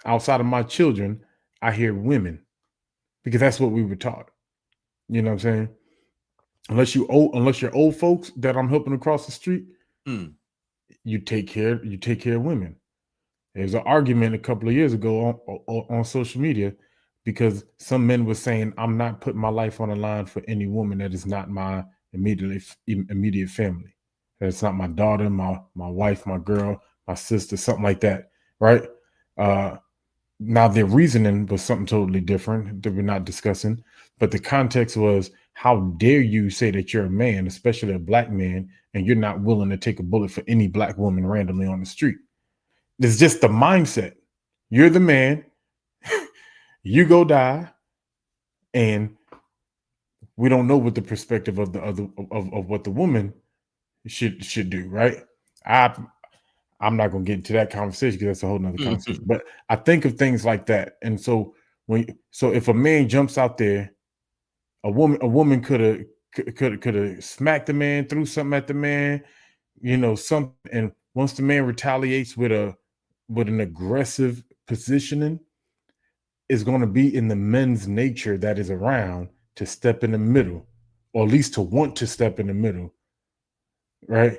outside of my children, I hear women, because that's what we were taught. You know what I'm saying? Unless you're old folks that I'm helping across the street, you take care of women. There's an argument a couple of years ago on social media, because some men were saying, I'm not putting my life on the line for any woman that is not my immediate family. That's not my daughter, my wife, my girl, my sister, something like that, right? Now their reasoning was something totally different that we're not discussing, but the context was, how dare you say that you're a man, especially a black man, and you're not willing to take a bullet for any black woman randomly on the street? It's just the mindset. You're the man, you go die, and we don't know what the perspective of the other of what the woman should do, right? I'm not going to get into that conversation because that's a whole nother conversation. But I think of things like that. And so if a man jumps out there, a woman could have smacked the man, threw something at the man, something. And once the man retaliates with an aggressive positioning, it's going to be in the men's nature that is around to step in the middle, or at least to want to step in the middle, right?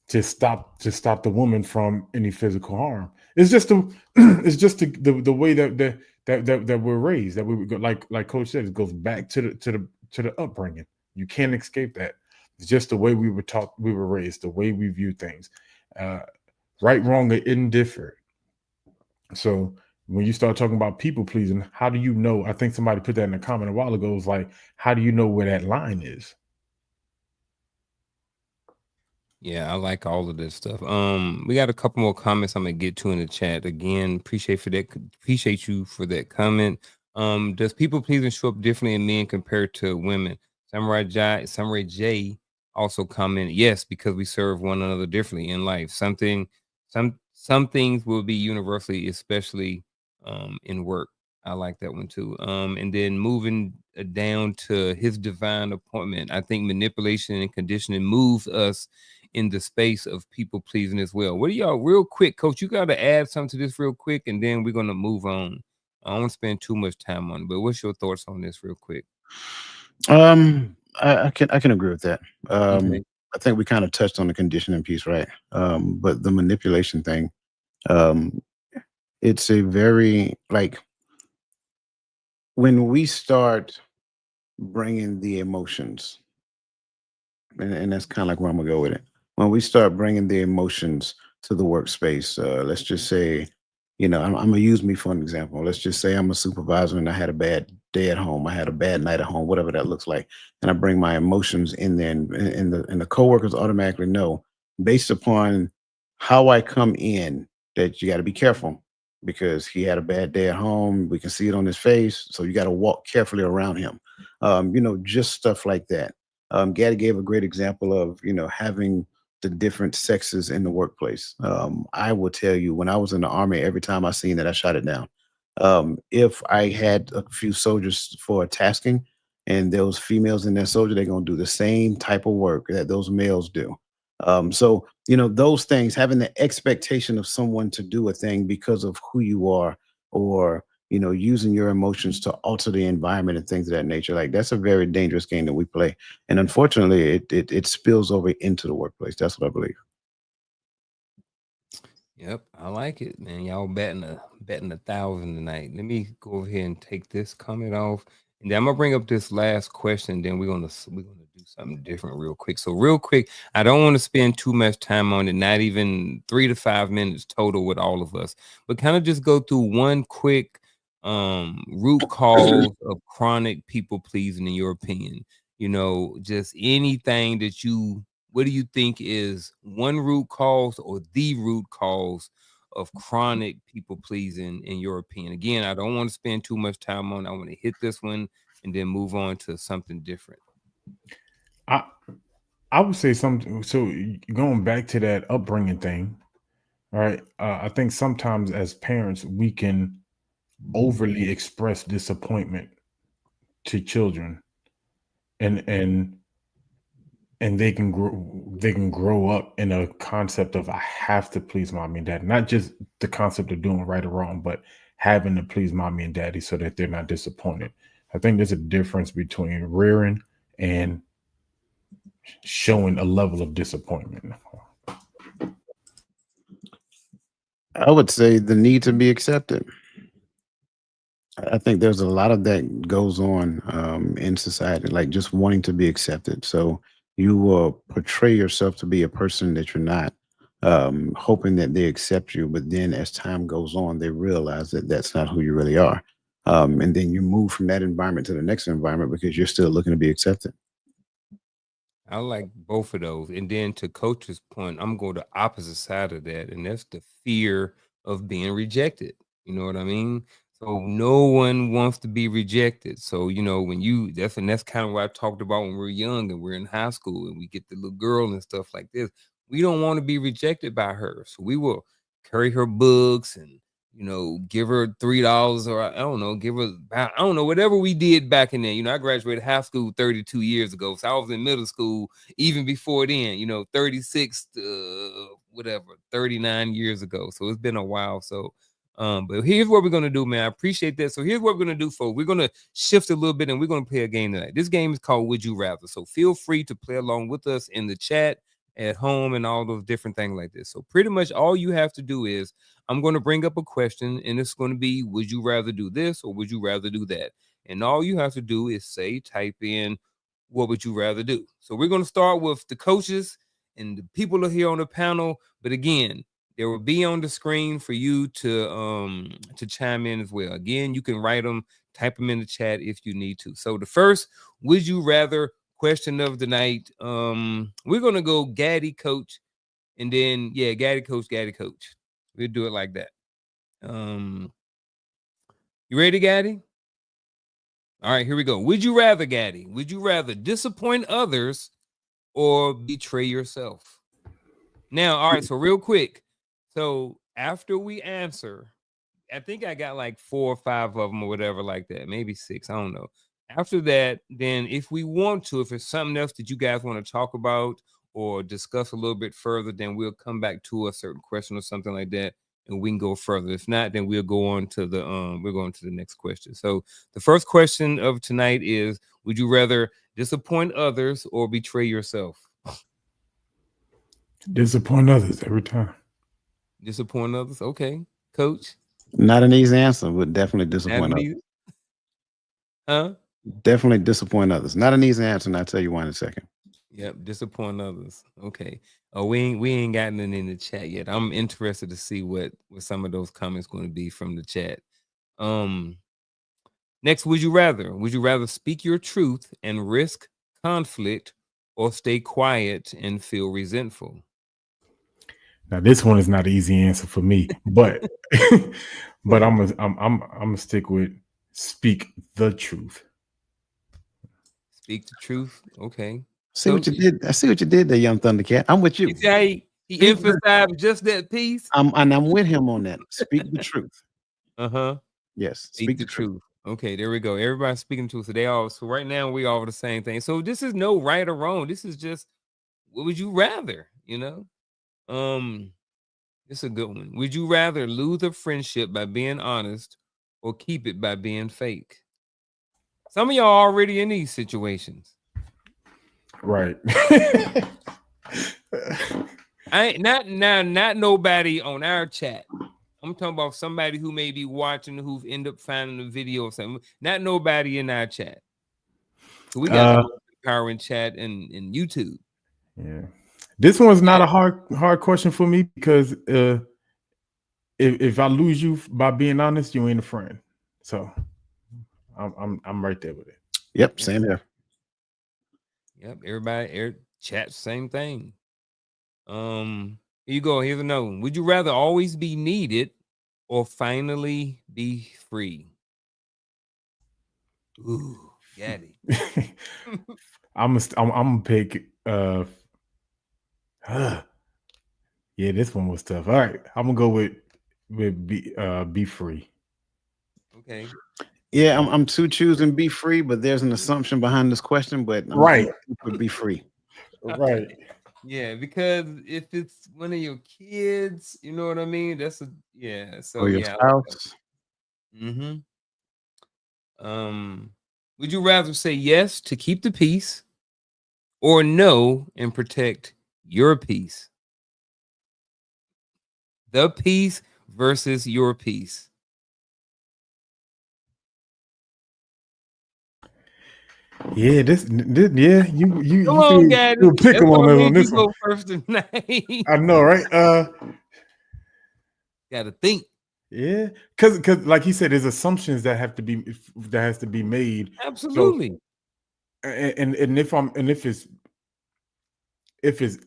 to stop the woman from any physical harm. It's just the it's just the way that we're raised, that we go, like Coach said, it goes back to the upbringing. You can't escape that. It's just the way we were taught, we were raised, the way we view things. Right, wrong, or indifferent. So when you start talking about people pleasing, how do you know? I think somebody put that in a comment a while ago. It was like, how do you know where that line is? Yeah, I like all of this stuff. We got a couple more comments I'm gonna get to in the chat. Again, appreciate you for that comment. Does people pleasing show up differently in men compared to women? Samurai J also commented, yes, because we serve one another differently in life. Some things will be universally, especially in work. I like that one too. And then moving down to his divine appointment, I think manipulation and conditioning moves us in the space of people pleasing as well. What do y'all, real quick, Coach? You got to add something to this real quick, and then we're gonna move on. I don't want to spend too much time on it, but what's your thoughts on this, real quick? I can agree with that. Okay. I think we kind of touched on the conditioning piece, right? But the manipulation thing, um, it's a very like when we start bringing the emotions, and that's kind of like where I'm gonna go with it. When we start bringing the emotions to the workspace, let's just say, I'm gonna use me for an example. Let's just say I'm a supervisor and I had a bad day at home. I had a bad night at home, whatever that looks like, and I bring my emotions in there, and the coworkers automatically know, based upon how I come in, that you got to be careful because he had a bad day at home. We can see it on his face, so you got to walk carefully around him. Just stuff like that. Gaddy gave a great example of, having the different sexes in the workplace. I will tell you, when I was in the army, every time I seen that, I shot it down. If I had a few soldiers for tasking and there was females in that soldier, they're going to do the same type of work that those males do. Those things, having the expectation of someone to do a thing because of who you are, or using your emotions to alter the environment and things of that nature. Like, that's a very dangerous game that we play. And unfortunately, it spills over into the workplace. That's what I believe. Yep, I like it, man. Y'all betting 1,000 tonight. Let me go over here and take this comment off, and then I'm gonna bring up this last question. Then we're gonna do something different real quick. So real quick, I don't want to spend too much time on it. Not even 3 to 5 minutes total with all of us, but kind of just go through one quick root cause of chronic people pleasing in your opinion. Just anything that what do you think is one root cause or the root cause of chronic people pleasing in your opinion? Again, I don't want to spend too much time on it. I want to hit this one and then move on to something different. I would say something. So going back to that upbringing thing, all right. I think sometimes as parents we can overly express disappointment to children, and they can grow up in a concept of, I have to please mommy and daddy, not just the concept of doing right or wrong, but having to please mommy and daddy so that they're not disappointed. I think there's a difference between rearing and showing a level of disappointment. I would say the need to be accepted. I think there's a lot of that goes on in society, like just wanting to be accepted. So you will portray yourself to be a person that you're not, hoping that they accept you. But then as time goes on, they realize that that's not who you really are. And then you move from that environment to the next environment because you're still looking to be accepted. I like both of those. And then to Coach's point, I'm going to opposite side of that, and that's the fear of being rejected. You know what I mean? So no one wants to be rejected. So when that's kind of what I talked about when we were young and we're in high school and we get the little girl and stuff like this. We don't want to be rejected by her, so we will carry her books and give her $3, or I don't know, give her, I don't know, whatever we did back in then. I graduated high school 32 years ago, so I was in middle school even before then. 36 whatever 39 years ago. So it's been a while. So but here's what we're gonna do, man. I appreciate that. So here's what we're gonna do, folks. We're gonna shift a little bit and we're gonna play a game tonight. This game is called Would You Rather. So feel free to play along with us in the chat at home and all those different things like this. So pretty much all you have to do is I'm going to bring up a question, and it's going to be, would you rather do this or would you rather do that? And all you have to do is type in, what would you rather do? So we're going to start with the coaches and the people are here on the panel. But again, there will be on the screen for you to chime in as well. Again, you can write them, type them in the chat if you need to. So the first, would you rather question of the night, we're going to go Gaddy coach, and then Gaddy coach. We'll do it like that. You ready, Gaddy? All right, here we go. Would you rather, Gaddy? Would you rather disappoint others or betray yourself? Now, all right, so real quick. So after we answer, I think I got like 4 or 5 of them or whatever like that, maybe 6, I don't know. After that, then if we want to, if it's something else that you guys want to talk about or discuss a little bit further, then we'll come back to a certain question or something like that, and we can go further. If not, then we'll go on to the we're going to the next question. So the first question of tonight is, would you rather disappoint others or betray yourself? Disappoint others every time. Disappoint others. Okay, coach. Not an easy answer. Would definitely disappoint others. Huh? Definitely disappoint others. Not an easy answer, and I'll tell you why in a second. Yep, disappoint others. Okay. Oh, we ain't gotten it in the chat yet. I'm interested to see what some of those comments going to be from the chat. Next, would you rather speak your truth and risk conflict or stay quiet and feel resentful? Now this one is not an easy answer for me, but but I'm gonna stick with speak the truth. Speak the truth. Okay. See what you did. I see what you did there, young Thundercat. I'm with you. He emphasized just that piece. I'm with him on that. Speak the truth. Yes. Speak the truth. Okay, there we go. Everybody's speaking the truth. So right now we all the same thing. So this is no right or wrong. This is just, what would you rather? It's a good one. Would you rather lose a friendship by being honest or keep it by being fake? Some of y'all already in these situations. Right. I ain't not nobody on our chat. I'm talking about somebody who may be watching, who've ended up finding a video or something. Not nobody in our chat. So we got power in chat and YouTube. Yeah. This one's not a hard question for me because if I lose you by being honest, you ain't a friend. So I'm right there with it. Yep, same here. Yep, everybody chat same thing. Here you go. Here's another one. Would you rather always be needed or finally be free? Ooh, Gaddy. I'm gonna pick yeah, this one was tough. All right, I'm gonna go with be free. Okay. Yeah, I'm too choosing be free, but there's an assumption behind this question. But right, would be free. Right. Yeah, because if it's one of your kids, you know what I mean. That's So or your spouse. Would you rather say yes to keep the peace or no and protect your peace? The peace versus your peace. Yeah, you Come on, Gaddy. You pick them on this one. Go first tonight. I know, right? Gotta think. Yeah, because like he said, there's assumptions that has to be made. Absolutely. So, and if it's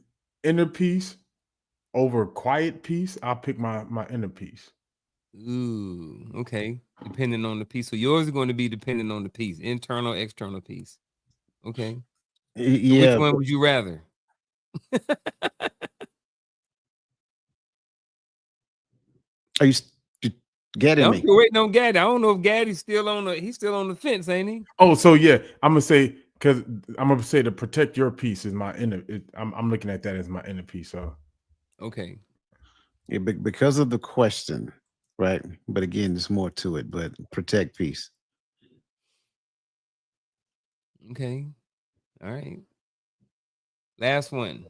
inner peace over quiet peace, I'll pick my inner peace. Ooh, okay. Depending on the piece. So yours is going to be depending on the piece, internal, external piece. Okay. Yeah. So which one would you rather? Are you getting me? I'm still waiting on Gaddy. I don't know if Gaddy's still on the fence, ain't he? Oh, so yeah, I'm gonna say to protect your peace is my inner. I'm looking at that as my inner peace. So okay. Yeah, because of the question, right? But again, there's more to it. But protect peace. Okay. All right. Last one.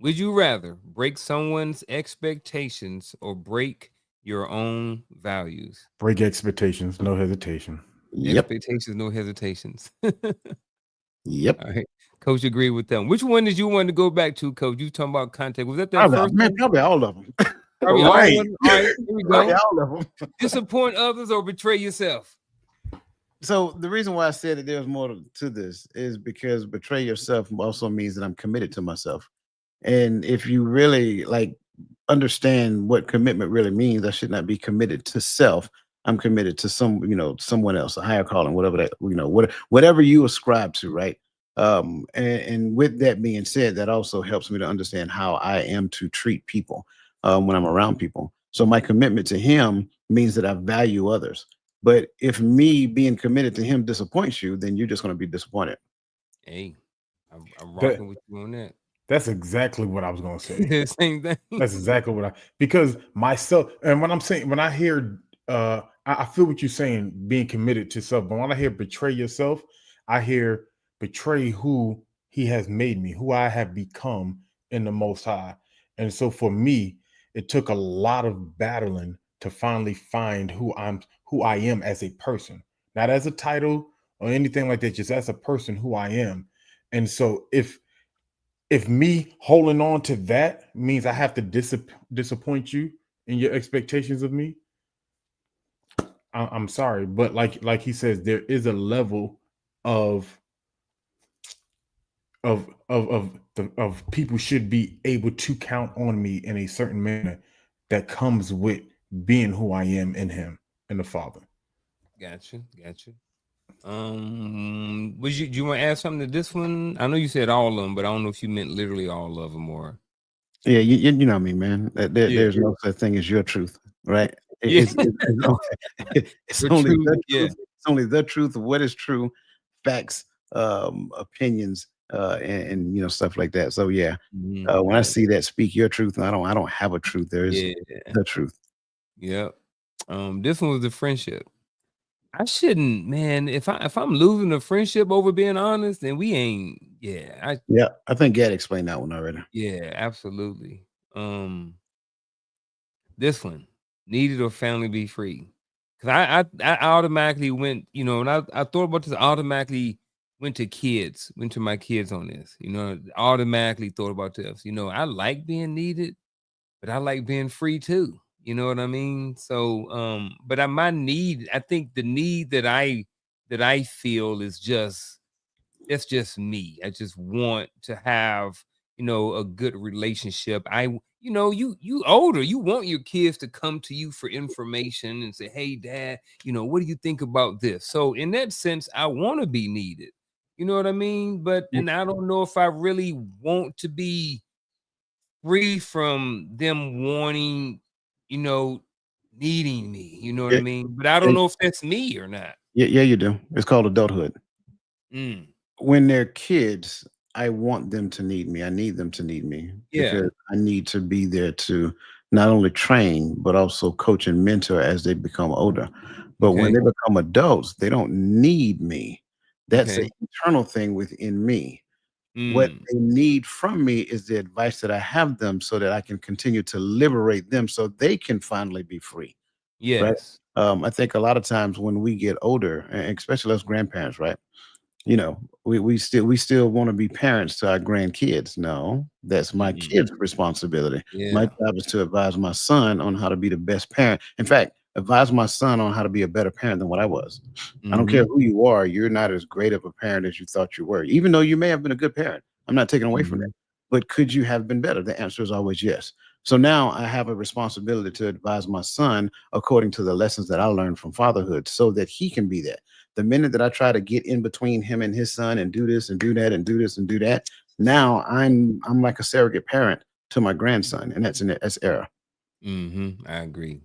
Would you rather break someone's expectations or break your own values? Break expectations, no hesitation. Yep. Expectations, no hesitations. Yep. All right. Coach, agree with them. Which one did you want to go back to, Coach? You talking about contact. Was that first one? Probably all of them. Probably all Right. of them. All right, here we Probably go. all of them. Disappoint others or betray yourself? So the reason why I said that there's more to this is because betray yourself also means that I'm committed to myself. And if you really like understand what commitment really means, I should not be committed to self. I'm committed to someone else, a higher calling, whatever that, whatever you ascribe to, right? And with that being said, that also helps me to understand how I am to treat people when I'm around people. So my commitment to him means that I value others. But if me being committed to him disappoints you, then you're just going to be disappointed. Hey, I'm That- rocking with you on that. That's exactly what I was going to say. Same thing. That's exactly what because myself, and when I hear, I feel what you're saying, being committed to self, but when I hear betray yourself, I hear betray who he has made me, who I have become in the Most High. And so for me, it took a lot of battling to finally find who I am as a person, not as a title or anything like that, just as a person, who I am. And so if me holding on to that means I have to disappoint you in your expectations of me, I'm sorry, but like he says, there is a level of people should be able to count on me in a certain manner that comes with being who I am in him, in the Father. Gotcha. Do you want to add something to this one? I know you said all of them, but I don't know if you meant literally all of them or. Yeah, you know me, man. There's no such thing as your truth, right? It's only the truth. It's only the truth of what is true, facts, opinions, and stuff like that. So yeah, when I see that, speak your truth, and I don't have a truth. There is the truth. Yep. This one was the friendship. I shouldn't, man. If I'm losing a friendship over being honest, then we ain't. I think Gad explained that one already. Yeah, absolutely. This one, needed or family be free. Because I automatically went, and I thought about this, I automatically went to my kids on this, automatically thought about this. I like being needed, but I like being free too. You know what I mean? So, but I think the need that I feel is that's just me. I just want to have, a good relationship. You older, you want your kids to come to you for information and say, hey, dad, what do you think about this? So in that sense, I want to be needed. You know what I mean? And I don't know if I really want to be free from them wanting, needing me. You know what I mean? But I don't know if that's me or not. Yeah, you do. It's called adulthood. When they're kids, I want them to need me. I need them to need me because I need to be there to not only train, but also coach and mentor as they become older. But when they become adults, they don't need me. That's an internal thing within me. What they need from me is the advice that I have them so that I can continue to liberate them so they can finally be free. Yes. Right? I think a lot of times when we get older, and especially us grandparents, right? We still want to be parents to our grandkids. No, that's my kid's responsibility. My job is to advise my son on how to be the best parent. In fact, advise my son on how to be a better parent than what I was. I don't care who you are. You're not as great of a parent as you thought you were, even though you may have been a good parent. I'm not taking away from that. But could you have been better? The answer is always yes. So now I have a responsibility to advise my son according to the lessons that I learned from fatherhood so that he can be that. The minute that I try to get in between him and his son and do this and do that and do this and do that, now I'm like a surrogate parent to my grandson, and that's error. I agree.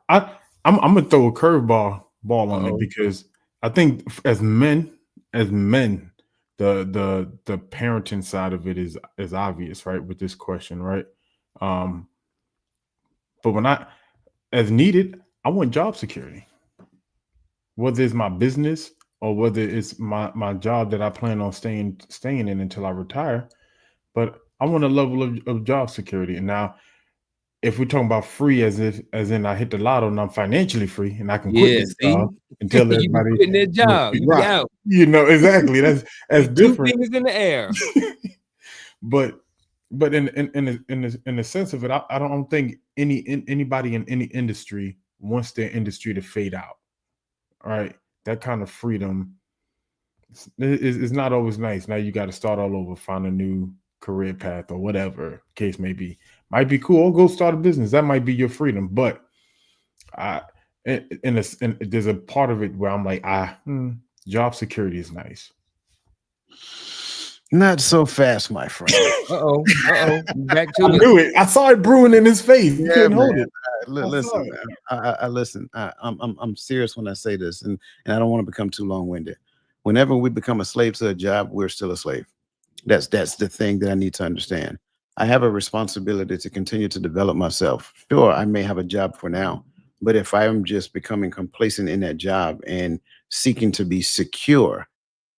I'm gonna throw a curveball on it because I think as men, the parenting side of it is obvious, right? With this question, right? But when as needed, I want job security. Whether it's my business or whether it's my job that I plan on staying in until I retire, but I want a level of job security. And now, if we're talking about free, as in I hit the lotto and I'm financially free and I can quit Yeah, this see, job and tell you be everybody, quitting that job, you be right? out. Exactly. That's Two different. fingers in the air. But in the sense of it, I don't think anybody in any industry wants their industry to fade out. Right? That kind of freedom is not always nice. Now you got to start all over, find a new career path or whatever case may be. Might be cool. Go start a business. That might be your freedom. But I, there's a part of it where I'm like, job security is nice. Not so fast, my friend. Back to I it. knew it. I saw it brewing in his face. He Yeah, couldn't man. hold it. Listen, I listen. I'm serious when I say this, and I don't want to become too long-winded. Whenever we become a slave to a job, we're still a slave. That's the thing that I need to understand. I have a responsibility to continue to develop myself. Sure, I may have a job for now, but if I am just becoming complacent in that job and seeking to be secure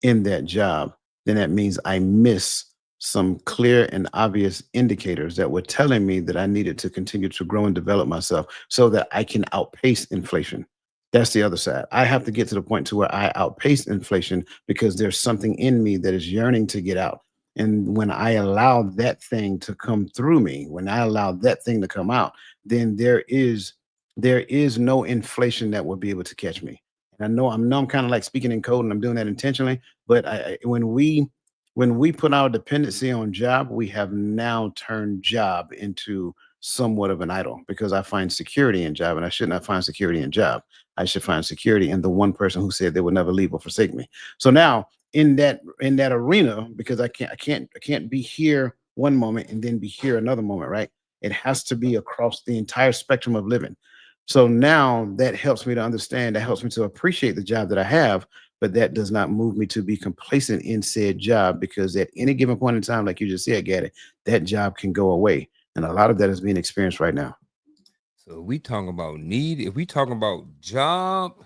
in that job, then that means I miss some clear and obvious indicators that were telling me that I needed to continue to grow and develop myself so that I can outpace inflation. That's the other side. I have to get to the point to where I outpace inflation because there's something in me that is yearning to get out. And when I allow that thing to come through me, when I allow that thing to come out, then there is no inflation that will be able to catch me. And I know I'm kind of like speaking in code and I'm doing that intentionally, but when we put our dependency on job, we have now turned job into somewhat of an idol because I find security in job and I should not find security in job. I should find security in the one person who said they would never leave or forsake me. So now in that arena, because I can't be here one moment and then be here another moment, right? It has to be across the entire spectrum of living. So now that helps me to understand, that helps me to appreciate the job that I have, but that does not move me to be complacent in said job because at any given point in time, like you just said, Gaddy, that job can go away. And a lot of that is being experienced right now. So we talking about need. If we talking about job,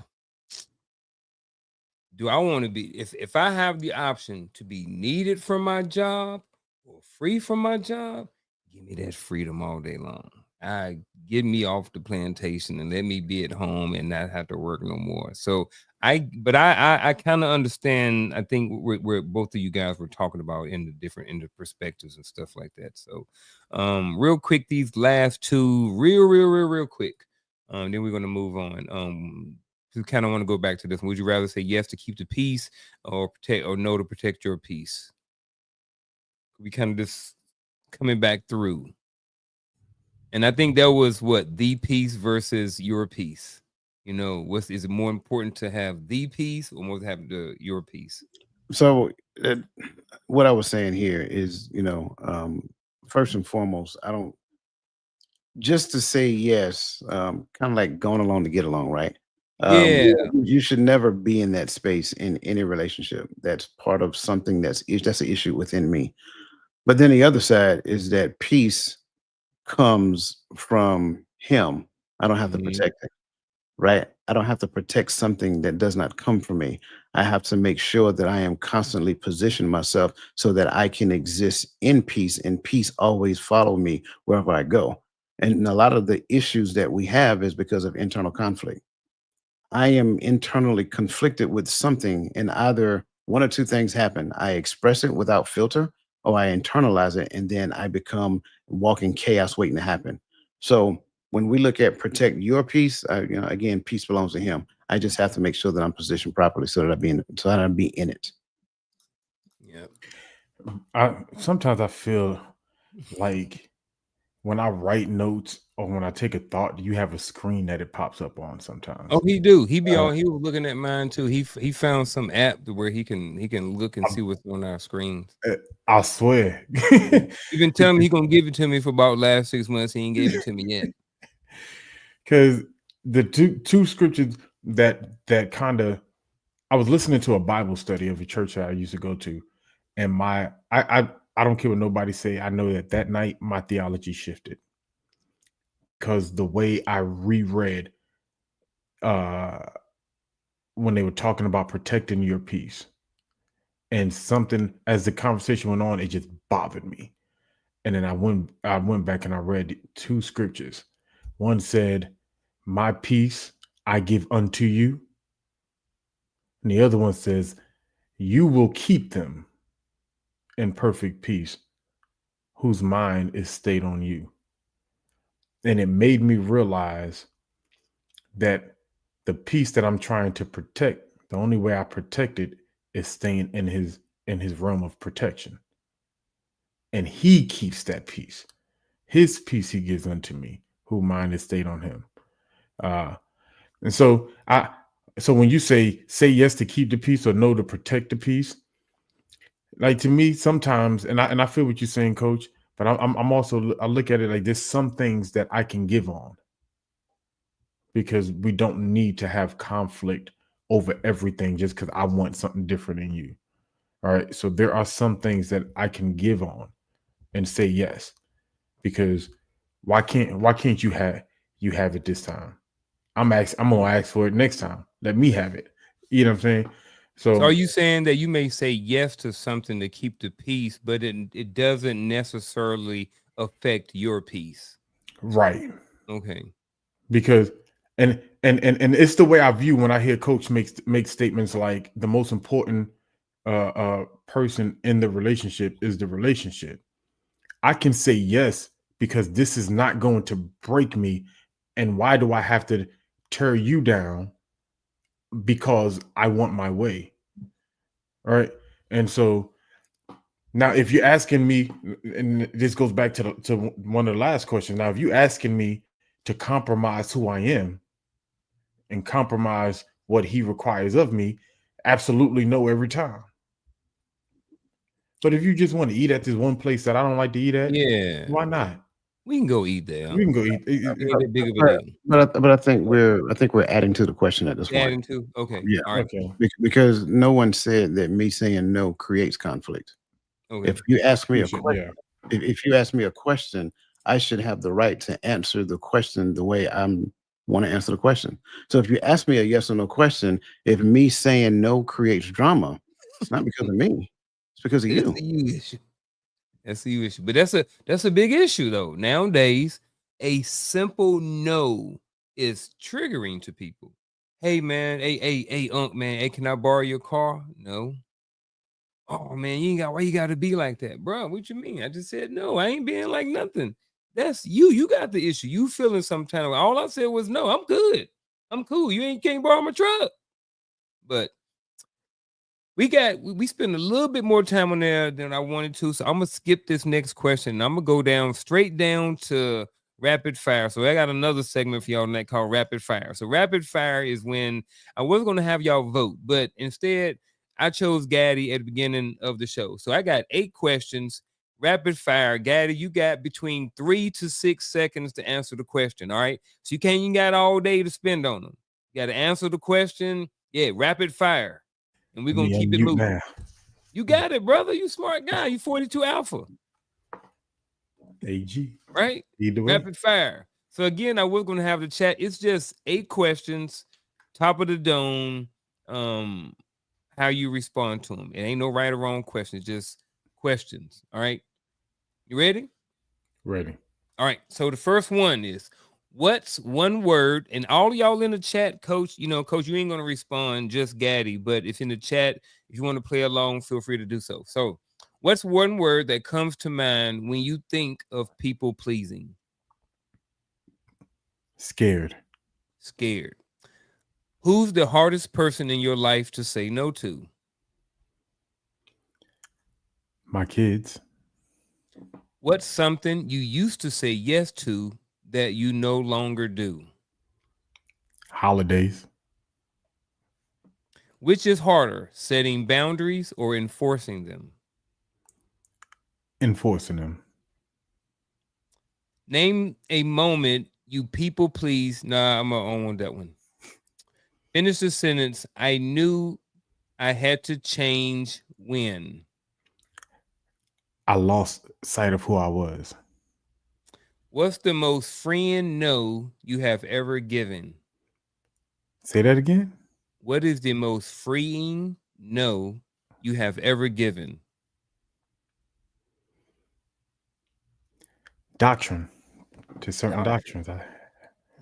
do I want to be if I have the option to be needed from my job or free from my job, give me that freedom all day long. Get me off the plantation and let me be at home and not have to work no more. So I kind of understand. I think where both of you guys were talking about in the perspectives and stuff like that. So, real quick, these last two, real quick. Then we're gonna move on. To kind of want to go back to this. Would you rather say yes to keep the peace or protect or no to protect your peace? We kind of just coming back through. And I think that was what the peace versus your peace. You know, is it more important to have the peace or more to have your peace? So what I was saying here is, first and foremost, I don't just to say yes, kind of like going along to get along, right? Yeah. You should never be in that space in any relationship. That's part of something that's an issue within me. But then the other side is that peace comes from him. I don't have to Mhm. protect it, right? I don't have to protect something that does not come from me. I have to make sure that I am constantly positioning myself so that I can exist in peace and peace always follow me wherever I go. And a lot of the issues that we have is because of internal conflict. I am internally conflicted with something, and either one or two things happen. I express it without filter, or I internalize it, and then I become walking chaos waiting to happen. So when we look at protect your peace, again, peace belongs to Him. I just have to make sure that I'm positioned properly so that I be in it. Yeah. Sometimes I feel like when I write notes or when I take a thought, you have a screen that it pops up on sometimes. Oh, he do. He was looking at mine too. He found some app to where he can look and see what's on our screens. I swear. Even tell me he gonna give it to me for about last 6 months. He ain't gave it to me yet. Because the two scriptures that kind of, I was listening to a Bible study of a church that I used to go to, and I don't care what nobody say. I know that night my theology shifted because the way I reread when they were talking about protecting your peace, and something as the conversation went on, it just bothered me. And then I went back and I read 2 scriptures. One said, "My peace I give unto you." And the other one says, "You will keep them in perfect peace, whose mind is stayed on you." And it made me realize that the peace that I'm trying to protect, the only way I protect it is staying in his realm of protection. And he keeps that peace. His peace he gives unto me, whose mind is stayed on him. And so when you say yes to keep the peace or no to protect the peace, like to me sometimes, and I feel what you're saying, Coach, but I'm also, I look at it like there's some things that I can give on, because we don't need to have conflict over everything just because I want something different in you. All right. So there are some things that I can give on and say yes, because why can't you have it this time? I'm gonna ask for it next time. Let me have it. You know what I'm saying? So are you saying that you may say yes to something to keep the peace, but it doesn't necessarily affect your peace? Right. Okay. Because and it's the way I view when I hear Coach make statements like the most important person in the relationship is the relationship. I can say yes because this is not going to break me. And why do I have to tear you down because I want my way? All right. And so now if you're asking me, and this goes back to one of the last questions. Now, if you're asking me to compromise who I am and compromise what he requires of me, absolutely no every time. But if you just want to eat at this one place that I don't like to eat at, Yeah, why not? we can go eat there. We can go eat. Ain't that big of a deal. But I think we're adding to the question at this point. Adding to? Okay. Yeah. All right. Okay. Because no one said that me saying no creates conflict. Okay. If you ask me a Appreciate- question, yeah. if you ask me a question, I should have the right to answer the question the way I want to answer the question. So if you ask me a yes or no question, if me saying no creates drama, it's not because of me. It's because of That's you. a you issue. That's a you issue. But that's a big issue though. Nowadays, a simple no is triggering to people. Hey man, hey, Unc man, hey, can I borrow your car? No. Oh man, you ain't got why you gotta be like that, bro. What you mean? I just said no. I ain't being like nothing. That's you. You got the issue. You feeling some kind of all I said was no. I'm good. I'm cool. You ain't can't borrow my truck. But we spend a little bit more time on there than I wanted to. So I'm gonna skip this next question. I'm gonna go down straight down to rapid fire. So I got another segment for y'all tonight called rapid fire. So rapid fire is when I was gonna have y'all vote, but instead I chose Gaddy at the beginning of the show. So I got 8 questions. Rapid fire. Gaddy, you got between 3 to 6 seconds to answer the question. All right. So you got all day to spend on them. You got to answer the question. Yeah, rapid fire. And we're gonna Me keep it unmute moving. now. You got it, brother. You smart guy. You 42 alpha, AG. right? Either way. Rapid fire. So again, I was gonna have the chat. It's just 8 questions, top of the dome. How you respond to them. It ain't no right or wrong questions, just questions. All right. You ready? Ready. All right. So the first one is, what's one word? And all y'all in the chat, Coach, Coach, you ain't gonna respond, just Gaddy. But if in the chat, if you want to play along, feel free to do so. So, what's one word that comes to mind when you think of people pleasing? Scared. Scared. Who's the hardest person in your life to say no to? My kids. What's something you used to say yes to that you no longer do? Holidays. Which is harder, setting boundaries or enforcing them? Enforcing them. Name a moment you people please. Nah, I'm on that one. Finish the sentence. I knew I had to change when. I lost sight of who I was. What's the most freeing no you have ever given? Say that again. What is the most freeing no you have ever given? Doctrine to certain Doctrine. doctrines.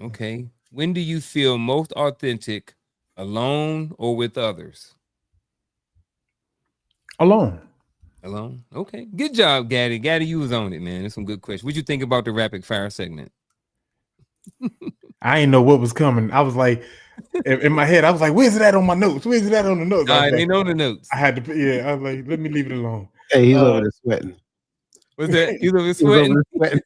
Okay. When do you feel most authentic, alone or with others? Alone. Alone. Okay. Good job, Gaddy. Gaddy, you was on it, man. That's some good questions. What you think about the rapid fire segment? I didn't know what was coming. I was like, in my head, I was like, "Where's that on my notes? Where's that on the notes?" I didn't know the notes. I had to. Yeah, I was like, "Let me leave it alone." Hey, he's over there sweating. What's that? You over He was sweating? over there sweating.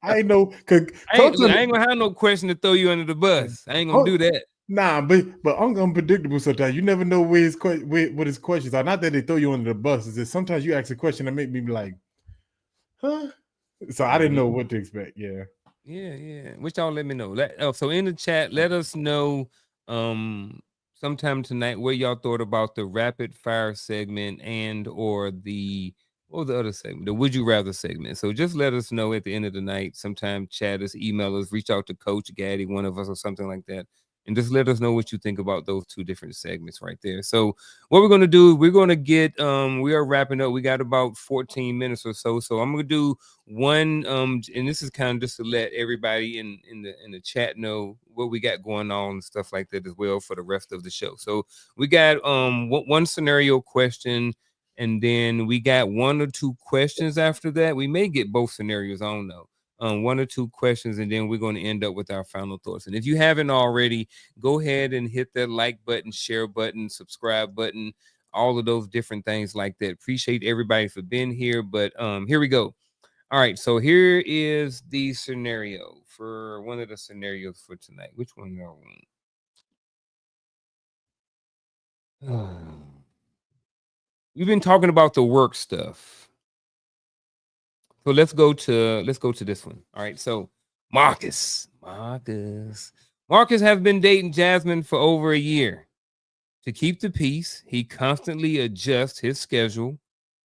I ain't know. I ain't gonna have no question to throw you under the bus. I ain't gonna do that. Nah, but I'm unpredictable sometimes. You never know where what his questions are. Not that they throw you under the bus. Is that sometimes you ask a question that make me be like, huh? So I didn't know what to expect. Yeah. Yeah. Which y'all let me know. So in the chat, let us know sometime tonight what y'all thought about the rapid fire segment and or the what was the other segment, the would you rather segment. So just let us know at the end of the night. Sometime chat us, email us, reach out to Coach Gaddy, one of us, or something like that. And just let us know what you think about those two different segments right there. So what we're going to do, we're going to get, we are wrapping up. We got about 14 minutes or so. So I'm going to do one, and this is kind of just to let everybody in the chat know what we got going on and stuff like that as well for the rest of the show. So we got one scenario question, and then we got one or two questions after that. We may get both scenarios on though. One or two questions, and then we're going to end up with our final thoughts. And if you haven't already, go ahead and hit that like button, share button, subscribe button, all of those different things like that. Appreciate everybody for being here. But here we go. All right, so here is the scenario for one of the scenarios for tonight. Which one do I want? We've been talking about the work stuff. So let's go to this one. All right. So Marcus has been dating Jasmine for over a year. To keep the peace, he constantly adjusts his schedule,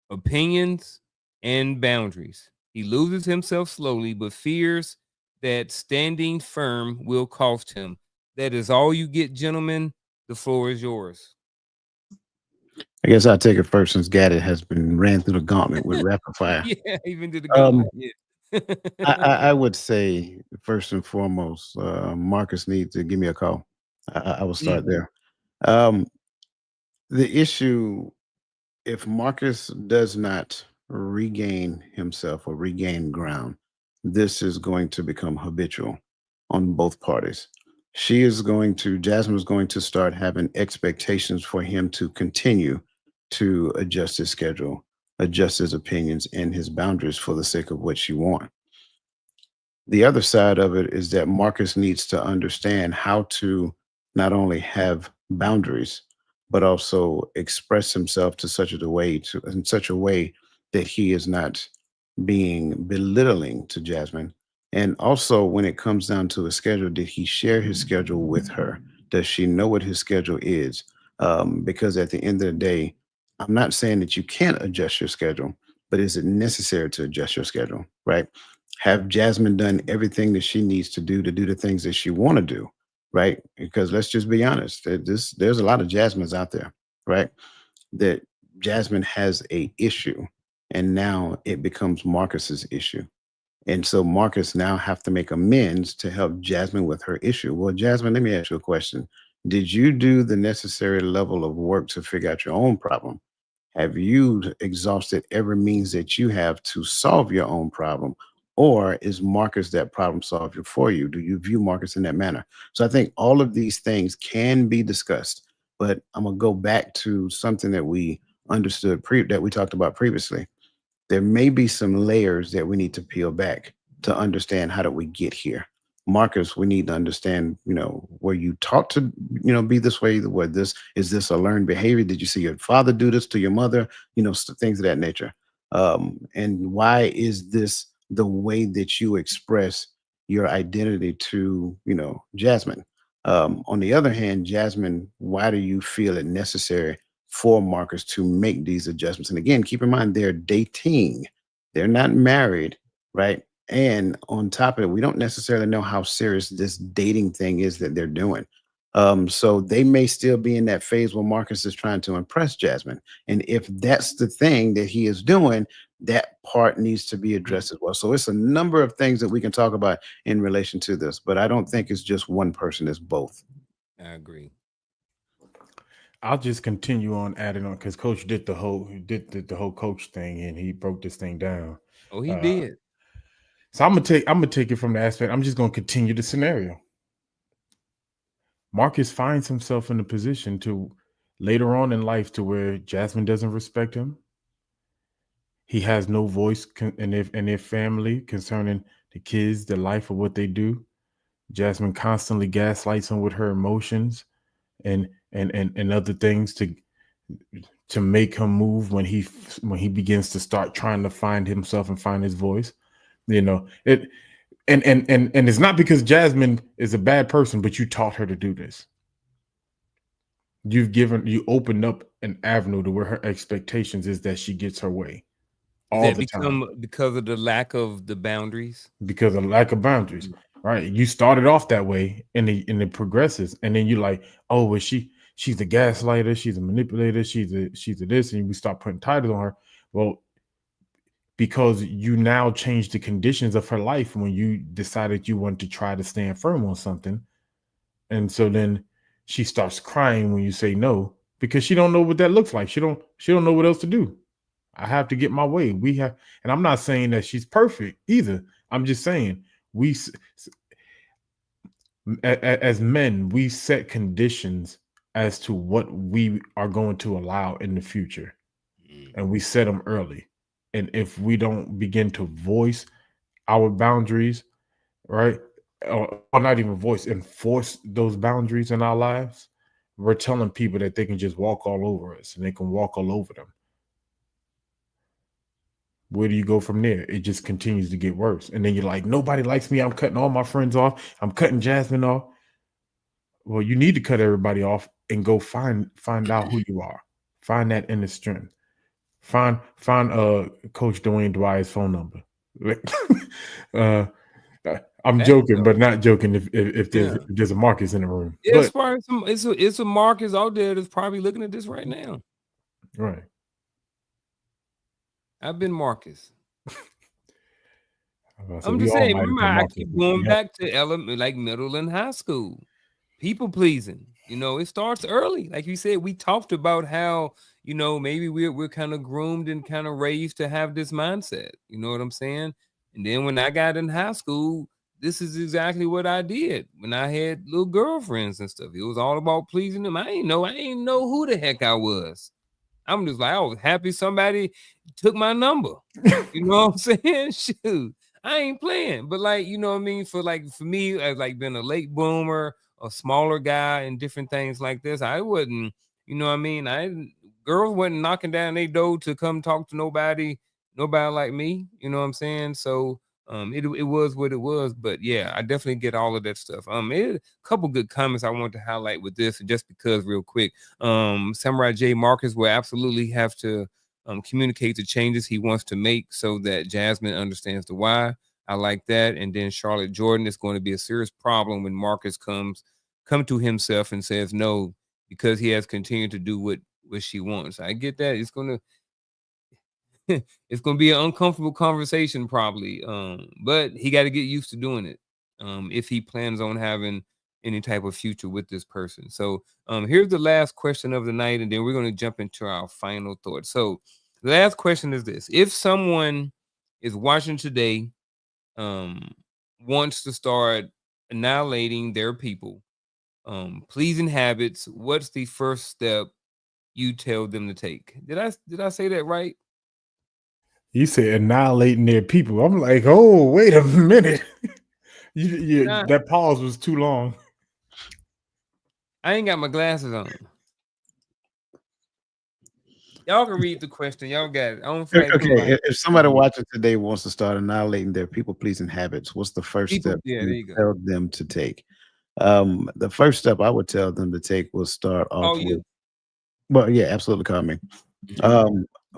opinions, and boundaries. He loses himself slowly, but fears that standing firm will cost him. That is all you get, gentlemen. The floor is yours. I guess I'll take it first since Gaddy has been ran through the gauntlet with rapid fire. Yeah, even did the gauntlet. Yeah. I would say first and foremost, Marcus needs to give me a call. I will start there. The issue, if Marcus does not regain himself or regain ground, this is going to become habitual on both parties. Jasmine is going to start having expectations for him to continue to adjust his schedule, adjust his opinions and his boundaries for the sake of what she wants. The other side of it is that Marcus needs to understand how to not only have boundaries, but also express himself in such a way that he is not being belittling to Jasmine. And also, when it comes down to a schedule, did he share his schedule with her? Does she know what his schedule is? Because at the end of the day, I'm not saying that you can't adjust your schedule, but is it necessary to adjust your schedule, right? Have Jasmine done everything that she needs to do the things that she want to do, right? Because let's just be honest, there's a lot of Jasmines out there, right? That Jasmine has a issue, and now it becomes Marcus's issue. And so Marcus now have to make amends to help Jasmine with her issue. Well, Jasmine, let me ask you a question. Did you do the necessary level of work to figure out your own problem? Have you exhausted every means that you have to solve your own problem? Or is Marcus that problem solver for you? Do you view Marcus in that manner? So I think all of these things can be discussed, but I'm gonna go back to something that we understood that we talked about previously. There may be some layers that we need to peel back to understand how did we get here. Marcus, we need to understand, were you taught to, be this way? Is this a learned behavior? Did you see your father do this to your mother? Things of that nature. And why is this the way that you express your identity to, Jasmine? On the other hand, Jasmine, why do you feel it necessary for Marcus to make these adjustments? And again, keep in mind, they're dating. They're not married, right? And on top of it, we don't necessarily know how serious this dating thing is that they're doing. So they may still be in that phase where Marcus is trying to impress Jasmine. And if that's the thing that he is doing, that part needs to be addressed as well. So it's a number of things that we can talk about in relation to this, but I don't think it's just one person, it's both. I agree. I'll just continue on adding on because Coach did the whole coach thing and he broke this thing down. Oh, he did. So I'm gonna take it from the aspect. I'm just gonna continue the scenario. Marcus finds himself in a position to later on in life to where Jasmine doesn't respect him. He has no voice in their family concerning the kids, the life of what they do. Jasmine constantly gaslights him with her emotions and other things to make him move when he begins to start trying to find himself and find his voice. You know, it and it's not because Jasmine is a bad person, but you taught her to do this. You opened up an avenue to where her expectations is that she gets her way all the time because of the lack of the boundaries. Because of lack of boundaries, right? You started off that way, and it progresses, and then you're like, oh, well, she's a gaslighter, she's a manipulator, she's a this, and we start putting titles on her. Well, because you now change the conditions of her life when you decided you want to try to stand firm on something, and so then she starts crying when you say no because she don't know what that looks like. She don't know what else to do. I have to get my way. And I'm not saying that she's perfect either. I'm just saying as men, we set conditions as to what we are going to allow in the future, and we set them early. And if we don't begin to voice our boundaries, right, or not even enforce those boundaries in our lives, we're telling people that they can just walk all over us and they can walk all over them. Where do you go from there? It just continues to get worse. And then you're like, nobody likes me. I'm cutting all my friends off. I'm cutting Jasmine off. Well, you need to cut everybody off and go find out who you are. Find that inner strength. Find Coach Dwayne Dwyer's phone number. I'm joking, but not joking. If there's a Marcus in the room, it's a Marcus out there that's probably looking at this right now. Right. I've been Marcus. I'm just saying. Remember, I keep going back to middle and high school. People pleasing. You know, it starts early. Like you said, we talked about how, you know, maybe we're kind of groomed and kind of raised to have this mindset. You know what I'm saying? And then when I got in high school, this is exactly what I did when I had little girlfriends and stuff. It was all about pleasing them. I ain't know who the heck I was. I'm just like, I was happy somebody took my number. You know what I'm saying? Shoot, I ain't playing. But like, you know what I mean? For me, as like being a late bloomer, a smaller guy, and different things like this, I wouldn't, you know what I mean? Girls wasn't knocking down their door to come talk to nobody like me. You know what I'm saying? So it was what it was. But yeah, I definitely get all of that stuff. A couple good comments I want to highlight with this, just because real quick. Samurai J Marcus will absolutely have to communicate the changes he wants to make so that Jasmine understands the why. I like that. And then Charlotte Jordan, is going to be a serious problem when Marcus come to himself and says no, because he has continued to do what she wants. I get that. It's gonna be an uncomfortable conversation probably, but he got to get used to doing it if he plans on having any type of future with this person. So here's the last question of the night, and then we're going to jump into our final thoughts. So the last question is this: if someone is watching today, wants to start annihilating their people, pleasing habits, what's the first step you tell them to take? Did I say that right? You said annihilating their people. I'm like, oh, wait a minute. That pause was too long. I ain't got my glasses on. Y'all can read the question. Y'all got it. I don't feel okay. If somebody watching today wants to start annihilating their people-pleasing habits, what's the first step you tell them to take? The first step I would tell them to take will start off with. Well, yeah, absolutely, call me.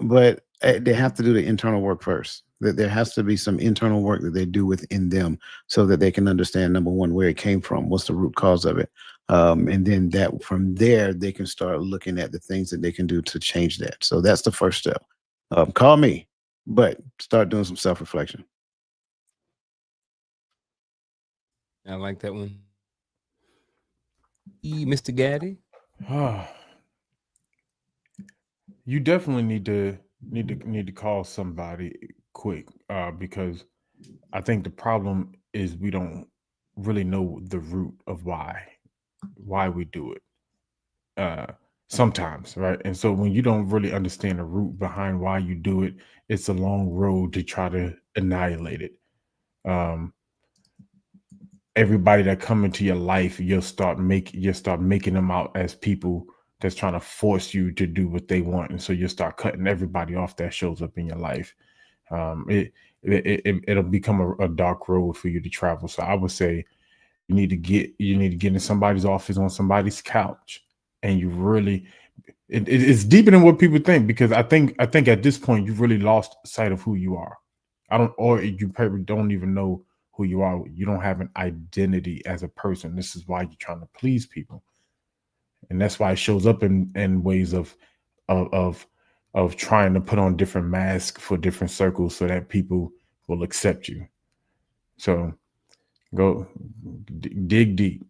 But they have to do the internal work first. That there has to be some internal work that they do within them so that they can understand, number one, where it came from, what's the root cause of it. And then that from there, they can start looking at the things that they can do to change that. So that's the first step. Call me. But start doing some self-reflection. I like that one. Mr. Gaddy. You definitely need to call somebody quick, because I think the problem is we don't really know the root of why we do it. Sometimes, right? And so when you don't really understand the root behind why you do it, it's a long road to try to annihilate it. Um, Everybody that come into your life, you'll start making them out as people that's trying to force you to do what they want, and so you'll start cutting everybody off that shows up in your life. Um, it, it'll become a dark road for you to travel. So I would say you need to get in somebody's office, on somebody's couch, and you really it's deeper than what people think, because I think at this point you've really lost sight of who you are. Or you probably don't even know who you are. You don't have an identity as a person. This is why you're trying to please people, and that's why it shows up in ways of of of trying to put on different masks for different circles so that people will accept you. So go dig deep,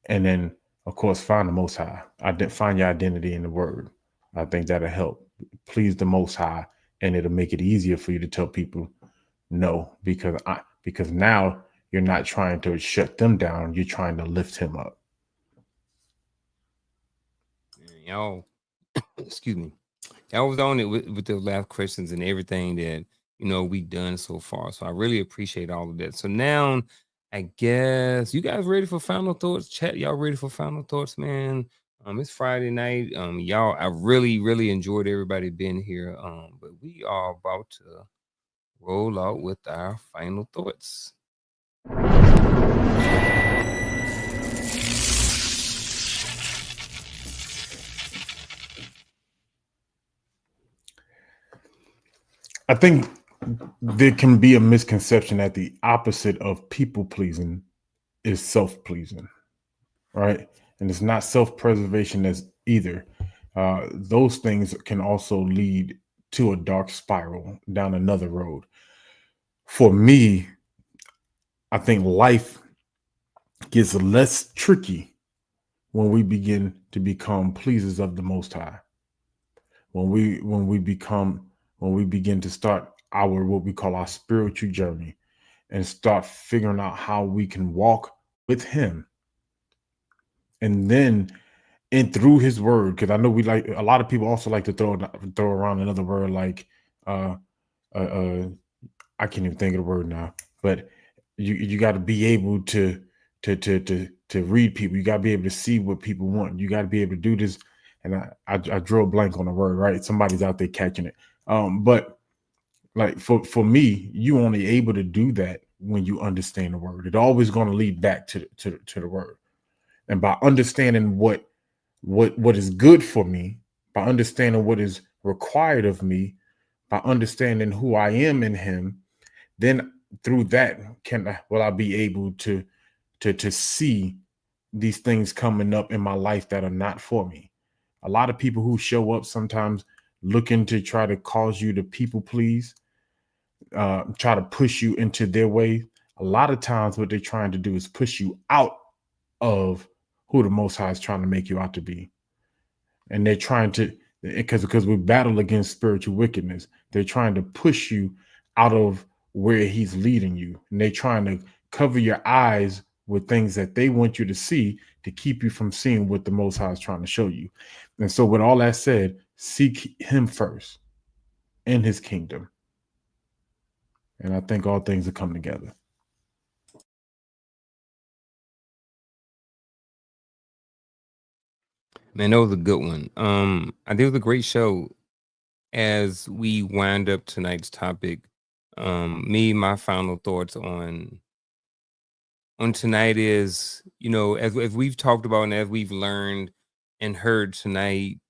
and then of course find the Most High. Find your identity in the Word. I think that'll help please the Most High, and it'll make it easier for you to tell people no, because now you're not trying to shut them down. You're trying to lift him up. Y'all, excuse me. Y'all was on it with the last questions and everything that we've done so far. So I really appreciate all of that. So now I guess you guys ready for final thoughts? Chat, y'all ready for final thoughts, man? It's Friday night. Y'all, I really, really enjoyed everybody being here. But we are about to roll out with our final thoughts. I think there can be a misconception that the opposite of people pleasing is self pleasing, right? And it's not self preservation as either. Those things can also lead to a dark spiral down another road. For me, I think life gets less tricky when we begin to become pleasers of the Most High. When we begin to start our what we call our spiritual journey, and start figuring out how we can walk with Him, and then and through His Word, because I know we like a lot of people also like to throw around another word like uh, I can't even think of the word now, but you got to be able to read people. You got to be able to see what people want. You got to be able to do this. And I drew a blank on the word, right? Somebody's out there catching it. But like for me, you only able to do that when you understand the word. It's always going to lead back to the word. And by understanding what is good for me, by understanding what is required of me, by understanding who I am in Him, then through that will I be able to see these things coming up in my life that are not for me. A lot of people who show up sometimes looking to try to cause you to people please, try to push you into their way. A lot of times what they're trying to do is push you out of who the Most High is trying to make you out to be. And they're trying to, because we battle against spiritual wickedness, they're trying to push you out of where He's leading you. And they're trying to cover your eyes with things that they want you to see to keep you from seeing what the Most High is trying to show you. And so with all that said, seek Him first in His kingdom. And I think all things will come together. Man, that was a good one. I think it was a great show. As we wind up tonight's topic, my final thoughts on tonight is, as we've talked about and as we've learned and heard tonight,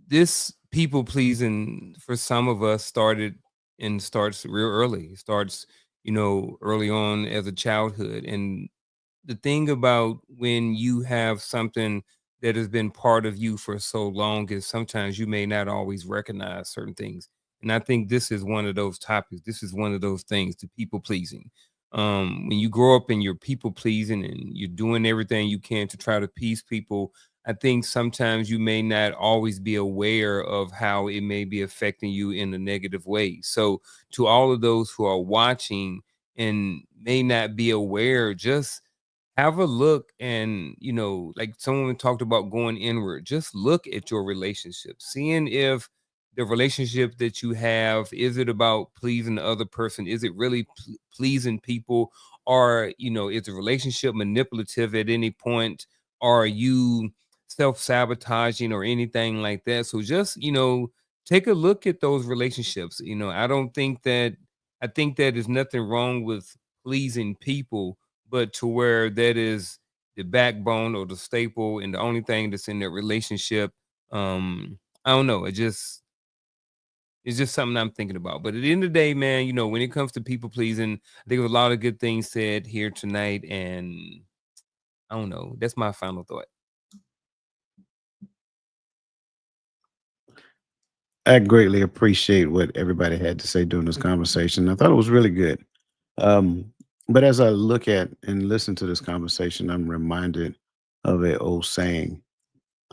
this people pleasing for some of us starts real early. It starts, early on as a childhood. And the thing about when you have something that has been part of you for so long is sometimes you may not always recognize certain things. And I think this is one of those topics. This is one of those things, the people pleasing. When you grow up and you're people pleasing and you're doing everything you can to try to please people, I think sometimes you may not always be aware of how it may be affecting you in a negative way. So, to all of those who are watching and may not be aware, just have a look. And like someone talked about going inward, just look at your relationship, seeing if the relationship that you have, is it about pleasing the other person, is it really pleasing people, or is the relationship manipulative at any point, are you self-sabotaging or anything like that? So just take a look at those relationships. I don't think that I think that there's nothing wrong with pleasing people, but to where that is the backbone or the staple and the only thing that's in that relationship. I don't know. It's just something I'm thinking about. But at the end of the day, man, when it comes to people pleasing, I think there's a lot of good things said here tonight. And I don't know. That's my final thought. I greatly appreciate what everybody had to say during this conversation. I thought it was really good. Um, but as I look at and listen to this conversation, I'm reminded of an old saying.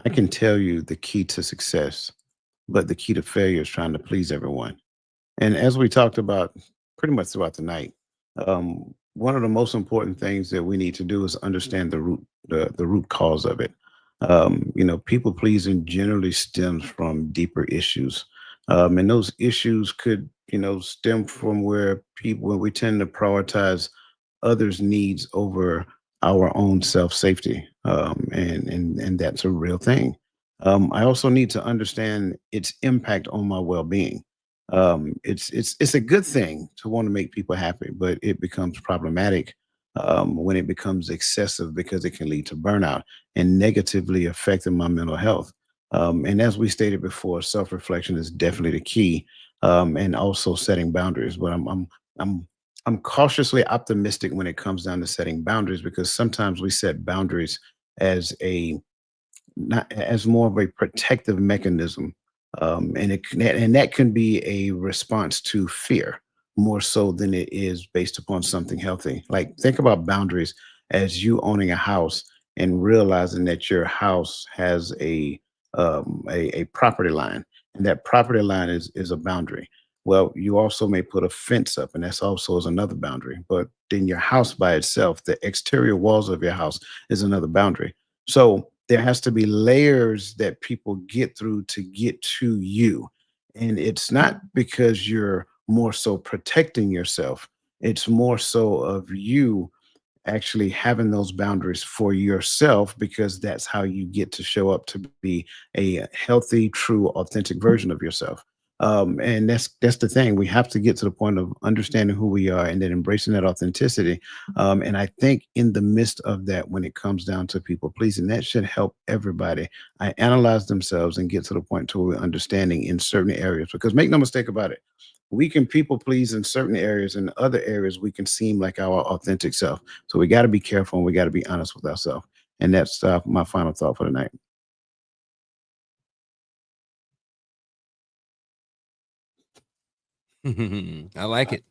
I can tell you the key to success, but the key to failure is trying to please everyone. And as we talked about pretty much throughout the night, one of the most important things that we need to do is understand the root cause of it. People pleasing generally stems from deeper issues, and those issues could, stem from where people when we tend to prioritize others' needs over our own self safety, and that's a real thing. I also need to understand its impact on my well being. It's a good thing to want to make people happy, but it becomes problematic when it becomes excessive because it can lead to burnout and negatively affecting my mental health. And as we stated before, self reflection is definitely the key, and also setting boundaries. But I'm I'm cautiously optimistic when it comes down to setting boundaries because sometimes we set boundaries as a not as more of a protective mechanism, and that can be a response to fear more so than it is based upon something healthy. Like think about boundaries as you owning a house and realizing that your house has a property line, and that property line is a boundary. Well, you also may put a fence up, and that's also is another boundary. But then your house by itself, the exterior walls of your house is another boundary. So there has to be layers that people get through to get to you. And it's not because you're more so protecting yourself, it's more so of you actually having those boundaries for yourself because that's how you get to show up to be a healthy, true, authentic version of yourself. And that's the thing. We have to get to the point of understanding who we are and then embracing that authenticity. And I think in the midst of that, when it comes down to people pleasing, that should help everybody. I analyze themselves and get to the point to where we're understanding in certain areas. Because make no mistake about it, we can people please in certain areas, and other areas we can seem like our authentic self. So we got to be careful and we got to be honest with ourselves. And that's my final thought for the night. I like it.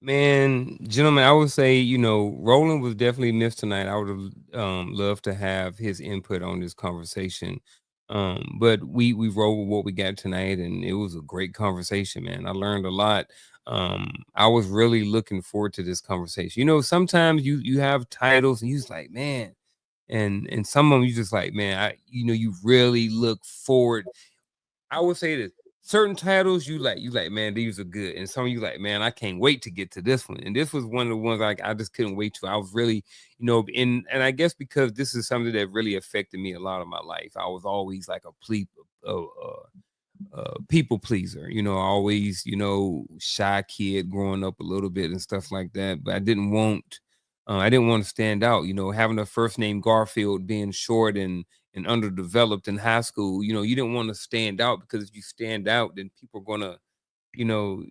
Man, gentlemen, I would say, Roland was definitely missed tonight. I would have loved to have his input on this conversation. But we rolled with what we got tonight, and it was a great conversation, man. I learned a lot. I was really looking forward to this conversation. Sometimes you have titles and you just like, man, and some of them you just like, man, you really look forward. I would say that certain titles you like, man, these are good. And some of you like, man, I can't wait to get to this one. And this was one of the ones like I just couldn't wait to. I was really, and I guess because this is something that really affected me a lot of my life. I was always like people pleaser, always, shy kid growing up a little bit and stuff like that. But I didn't want to stand out, having a first name Garfield, being short and underdeveloped in high school. You didn't want to stand out because if you stand out, then people are gonna, you know,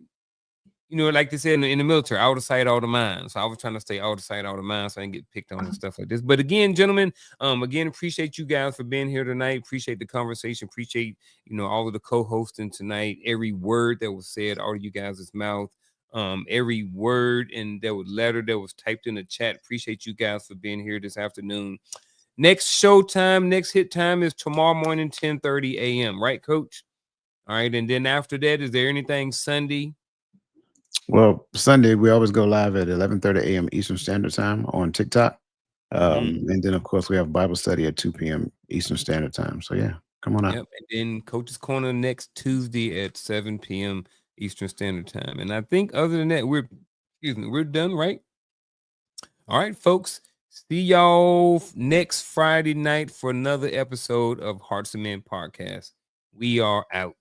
you know, like they said in the military, out of sight, out of mind. So I was trying to stay out of sight, out of mind, so I didn't get picked on and stuff like this. But again, gentlemen, again, appreciate you guys for being here tonight. Appreciate the conversation. Appreciate, you know, all of the co-hosting tonight. Every word that was said out of you guys' mouth. Every word and there was letter that was typed in the chat. Appreciate you guys for being here this afternoon. Next show time, next hit time is tomorrow morning, 10:30 a.m. Right, Coach? All right, and then after that, is there anything Sunday? Well, Sunday we always go live at 11:30 a.m. Eastern Standard Time on TikTok, and then of course we have Bible study at 2 p.m. Eastern Standard Time. So yeah, come on out. Yep, and then Coach's Corner next Tuesday at 7 p.m. Eastern Standard Time. And I think other than that, we're done, right? All right, folks. See y'all next Friday night for another episode of Hearts of Men Podcast. We are out.